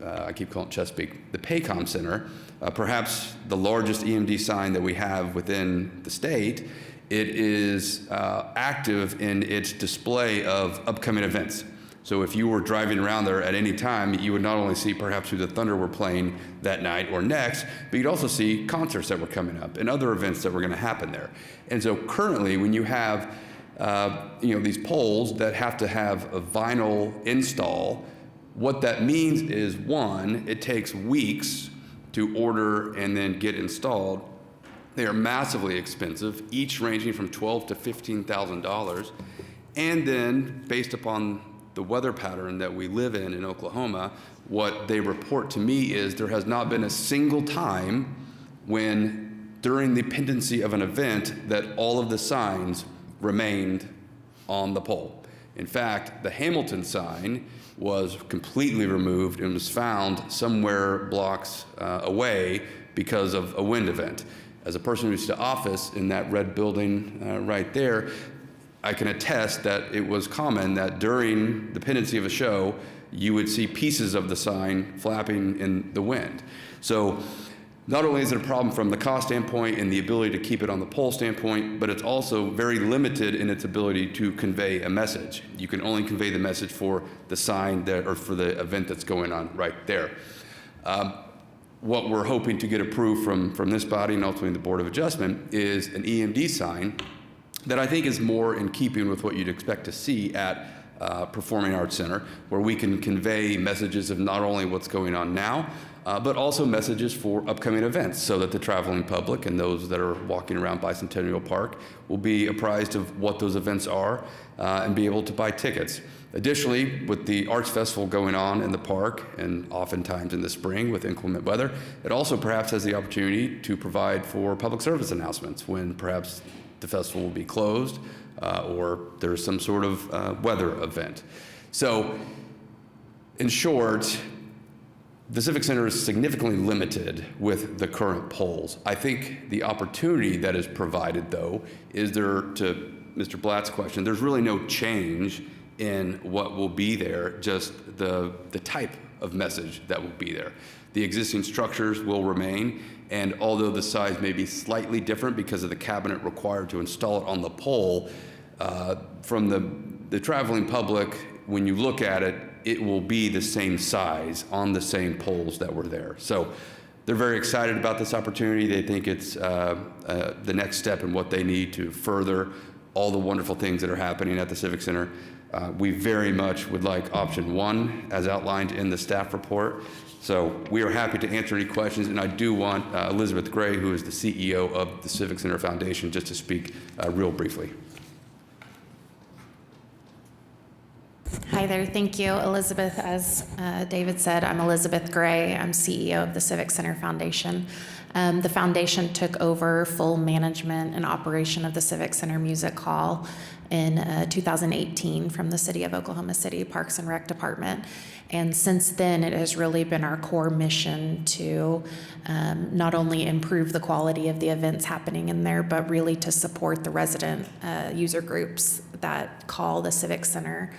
I keep calling it Chesapeake, the Paycom Center, perhaps the largest EMD sign that we have within the state, it is active in its display of upcoming events. So if you were driving around there at any time, you would not only see perhaps who the Thunder were playing that night or next, but you'd also see concerts that were coming up and other events that were going to happen there. And so currently, when you have these poles that have to have a vinyl install, what that means is, one, it takes weeks to order and then get installed. They are massively expensive, each ranging from $12,000 to $15,000. And then, based upon the weather pattern that we live in Oklahoma, what they report to me is there has not been a single time when, during the pendency of an event, that all of the signs remained on the pole. In fact, the Hamilton sign was completely removed and was found somewhere blocks away because of a wind event. As a person who used to office in that red building right there, I can attest that it was common that during the pendency of a show, you would see pieces of the sign flapping in the wind. So not only is it a problem from the cost standpoint and the ability to keep it on the pole standpoint, but it's also very limited in its ability to convey a message. You can only convey the message for the sign or for the event that's going on right there. What we're hoping to get approved from this body and ultimately the Board of Adjustment is an EMD sign that I think is more in keeping with what you'd expect to see at Performing Arts Center, where we can convey messages of not only what's going on now, but also messages for upcoming events so that the traveling public and those that are walking around Bicentennial Park will be apprised of what those events are and be able to buy tickets. Additionally, with the Arts Festival going on in the park and oftentimes in the spring with inclement weather, it also perhaps has the opportunity to provide for public service announcements when perhaps the festival will be closed or there's some sort of weather event. So, in short, the Civic Center is significantly limited with the current poles. I think the opportunity that is provided, though, is there, to Mr. Blatt's question, there's really no change in what will be there, just the type of message that will be there. The existing structures will remain, and although the size may be slightly different because of the cabinet required to install it on the pole, from the traveling public, when you look at it, it will be the same size on the same poles that were there. So they're very excited about this opportunity. They think it's the next step in what they need to further all the wonderful things that are happening at the Civic Center. We very much would like option one as outlined in the staff report. So we are happy to answer any questions, and I do want Elizabeth Gray, who is the CEO of the Civic Center Foundation, just to speak real briefly. Hi there, thank you, Elizabeth. As David said, I'm Elizabeth Gray. I'm CEO of the Civic Center Foundation. The foundation took over full management and operation of the Civic Center Music Hall in 2018 from the City of Oklahoma City Parks and Rec Department. And since then, it has really been our core mission to not only improve the quality of the events happening in there, but really to support the resident user groups that call the Civic Center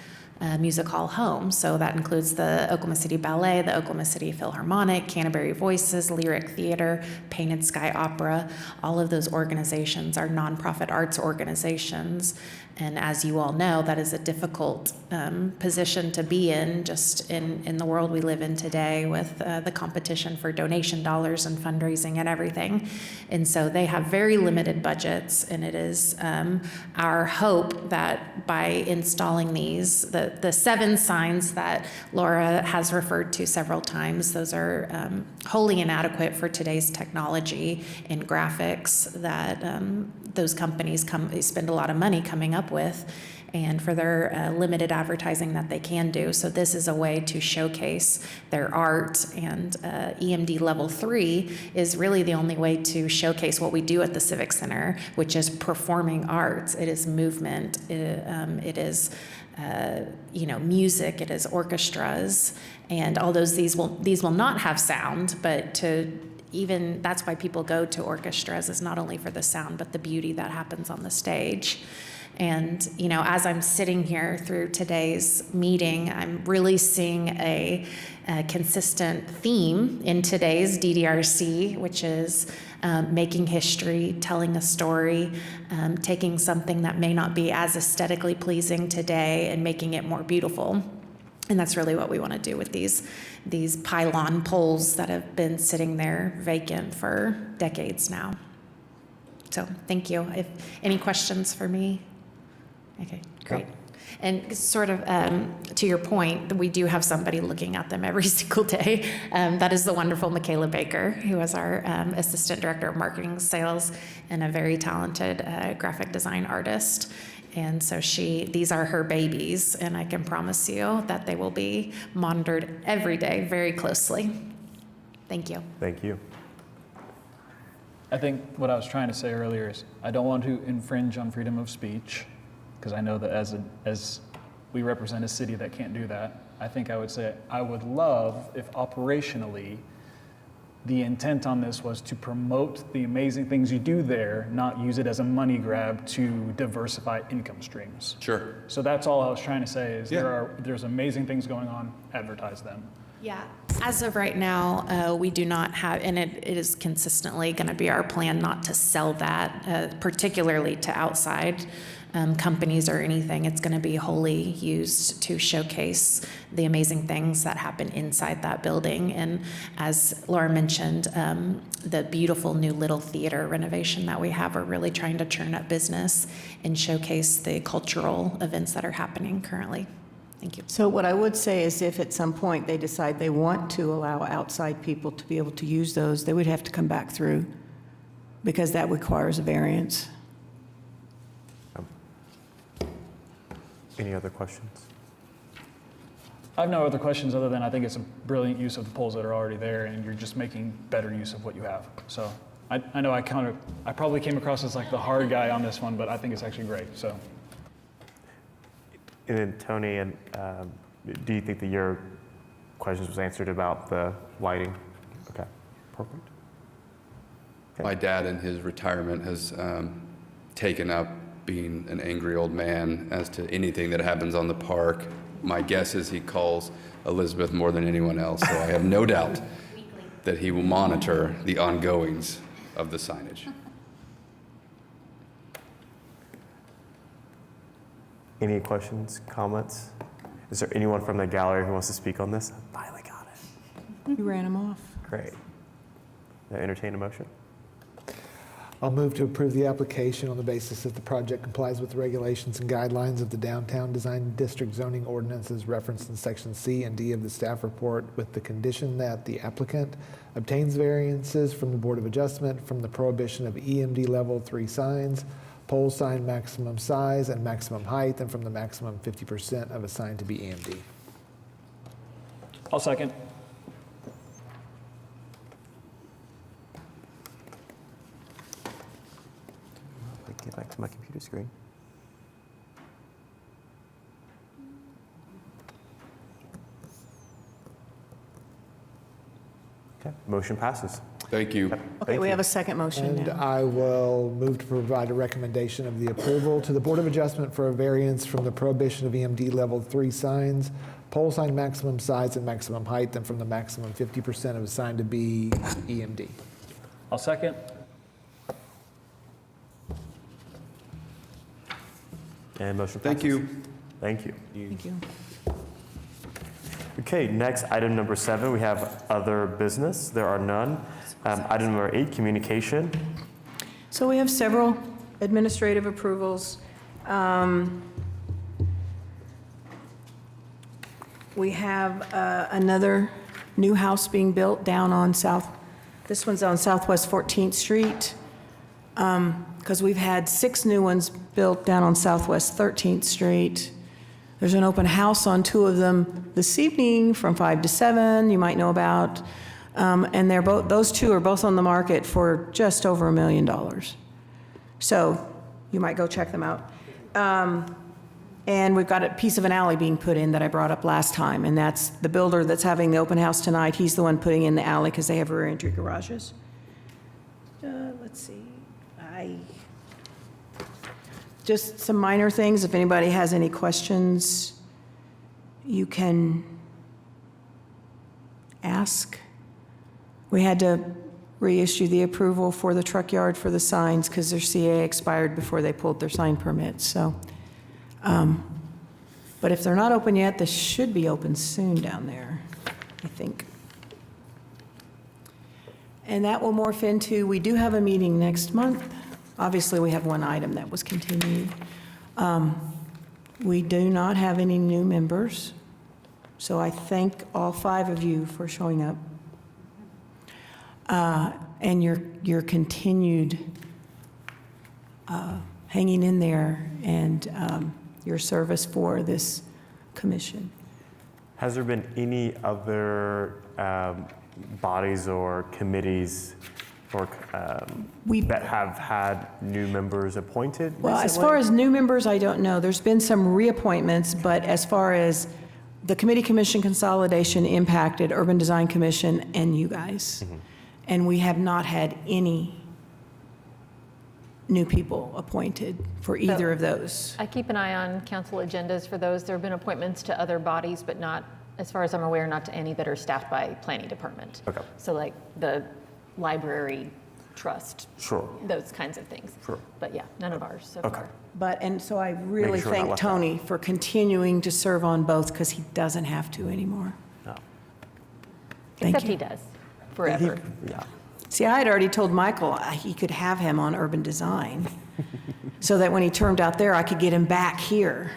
Music Hall home. So that includes the Oklahoma City Ballet, the Oklahoma City Philharmonic, Canterbury Voices, Lyric Theater, Painted Sky Opera. All of those organizations are nonprofit arts organizations. And as you all know, that is a difficult position to be in, just in the world we live in today with the competition for donation dollars and fundraising and everything. And so they have very limited budgets, and it is our hope that by installing these, the 7 signs that Laura has referred to several times, those are wholly inadequate for today's technology and graphics that those companies spend a lot of money coming up with, and for their limited advertising that they can do. So this is a way to showcase their art, and EMD Level 3 is really the only way to showcase what we do at the Civic Center, which is performing arts. It is movement, it is music, it is orchestras, and although these will not have sound, but that's why people go to orchestras, is not only for the sound, but the beauty that happens on the stage. And, as I'm sitting here through today's meeting, I'm really seeing a consistent theme in today's DDRC, which is making history, telling a story, taking something that may not be as aesthetically pleasing today and making it more beautiful. And that's really what we want to do with these pylon poles that have been sitting there vacant for decades now. So thank you. If any questions for me? Okay, great. And sort of to your point, we do have somebody looking at them every single day. That is the wonderful Michaela Baker, who is our Assistant Director of Marketing Sales and a very talented graphic design artist. And so these are her babies, and I can promise you that they will be monitored every day very closely. Thank you. Thank you. I think what I was trying to say earlier is I don't want to infringe on freedom of speech, because I know that as we represent a city that can't do that. I think I would say I would love if operationally the intent on this was to promote the amazing things you do there, not use it as a money grab to diversify income streams. Sure. So that's all I was trying to say is there's amazing things going on, advertise them. Yeah. As of right now, we do not have, and it is consistently going to be our plan not to sell that, particularly to outside companies or anything. It's going to be wholly used to showcase the amazing things that happen inside that building. And as Laura mentioned, the beautiful new Little Theater renovation that we have, we're really trying to churn up business and showcase the cultural events that are happening currently. Thank you. So what I would say is if at some point they decide they want to allow outside people to be able to use those, they would have to come back through, because that requires a variance. Any other questions? I have no other questions other than I think it's a brilliant use of the poles that are already there, and you're just making better use of what you have. So I know I probably came across as like the hard guy on this one, but I think it's actually great. So. And then Tony, and do you think that your questions was answered about the lighting? Okay, perfect. Okay. My dad in his retirement has taken up being an angry old man as to anything that happens on the park. My guess is he calls Elizabeth more than anyone else, so I have no doubt that he will monitor the ongoings of the signage. Any questions, comments? Is there anyone from the gallery who wants to speak on this? I finally got it. You ran them off. Great. Now entertain a motion. I'll move to approve the application on the basis that the project complies with the regulations and guidelines of the Downtown Design District zoning ordinances referenced in Section C and D of the staff report, with the condition that the applicant obtains variances from the Board of Adjustment from the prohibition of EMD Level 3 signs, pole sign maximum size and maximum height, and from the maximum 50% of a sign to be EMD. I'll second. Let me get back to my computer screen. Okay, motion passes. Thank you. Okay, we have a second motion And now. I will move to provide a recommendation of the approval to the Board of Adjustment for a variance from the prohibition of EMD Level 3 signs, pole sign maximum size and maximum height, and from the maximum 50% of a sign to be EMD. I'll second. And motion passes. Thank you. Thank you. Thank you. Okay, next, item number 7, we have other business. There are none. Item number 8, communication. So we have several administrative approvals. We have another new house being built down on this one's on Southwest 14th Street, because we've had 6 new ones built down on Southwest 13th Street. There's an open house on 2 of them this evening from 5 to 7, you might know about. And those 2 are both on the market for just over $1 million. So you might go check them out. And we've got a piece of an alley being put in that I brought up last time, and that's the builder that's having the open house tonight. He's the one putting in the alley because they have rear entry garages. Let's see. Just some minor things. If anybody has any questions, you can ask. We had to reissue the approval for the truck yard for the signs because their CA expired before they pulled their sign permits. So, but if they're not open yet, they should be open soon down there, I think. And that will morph into, we do have a meeting next month. Obviously, we have one item that was continued. We do not have any new members, so I thank all 5 of you for showing up. And your continued hanging in there and your service for this commission. Has there been any other bodies or committees or that have had new members appointed Well, as recently? far as new members, I don't know. There's been some reappointments, but as far as the committee commission consolidation impacted Urban Design Commission and you guys. Mm-hmm. And we have not had any new people appointed for either of those. I keep an eye on council agendas for those. There have been appointments to other bodies, but not, as far as I'm aware, not to any that are staffed by planning department. Okay. So like the library trust. Sure. Those kinds of things. Sure. But yeah, none of ours so Okay. far. And so I really sure we're not thank left out. Tony for continuing to serve on both because he doesn't have to anymore. No. Thank Except you. he does, forever. Yeah. See, I had already told Michael he could have him on urban design so that when he turned out there, I could get him back here.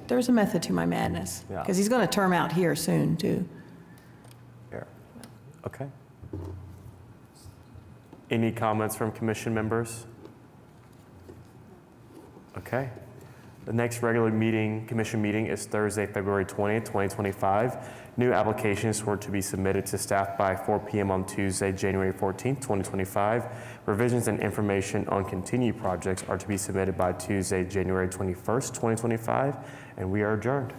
There's a method to my madness Yeah. because he's going to term out here soon, too. Here. Okay. Any comments from commission members? Okay. The next regular meeting, commission meeting, is Thursday, February 20th, 2025. New applications were to be submitted to staff by 4 p.m. on Tuesday, January 14th, 2025. Revisions and information on continued projects are to be submitted by Tuesday, January 21st, 2025. And we are adjourned.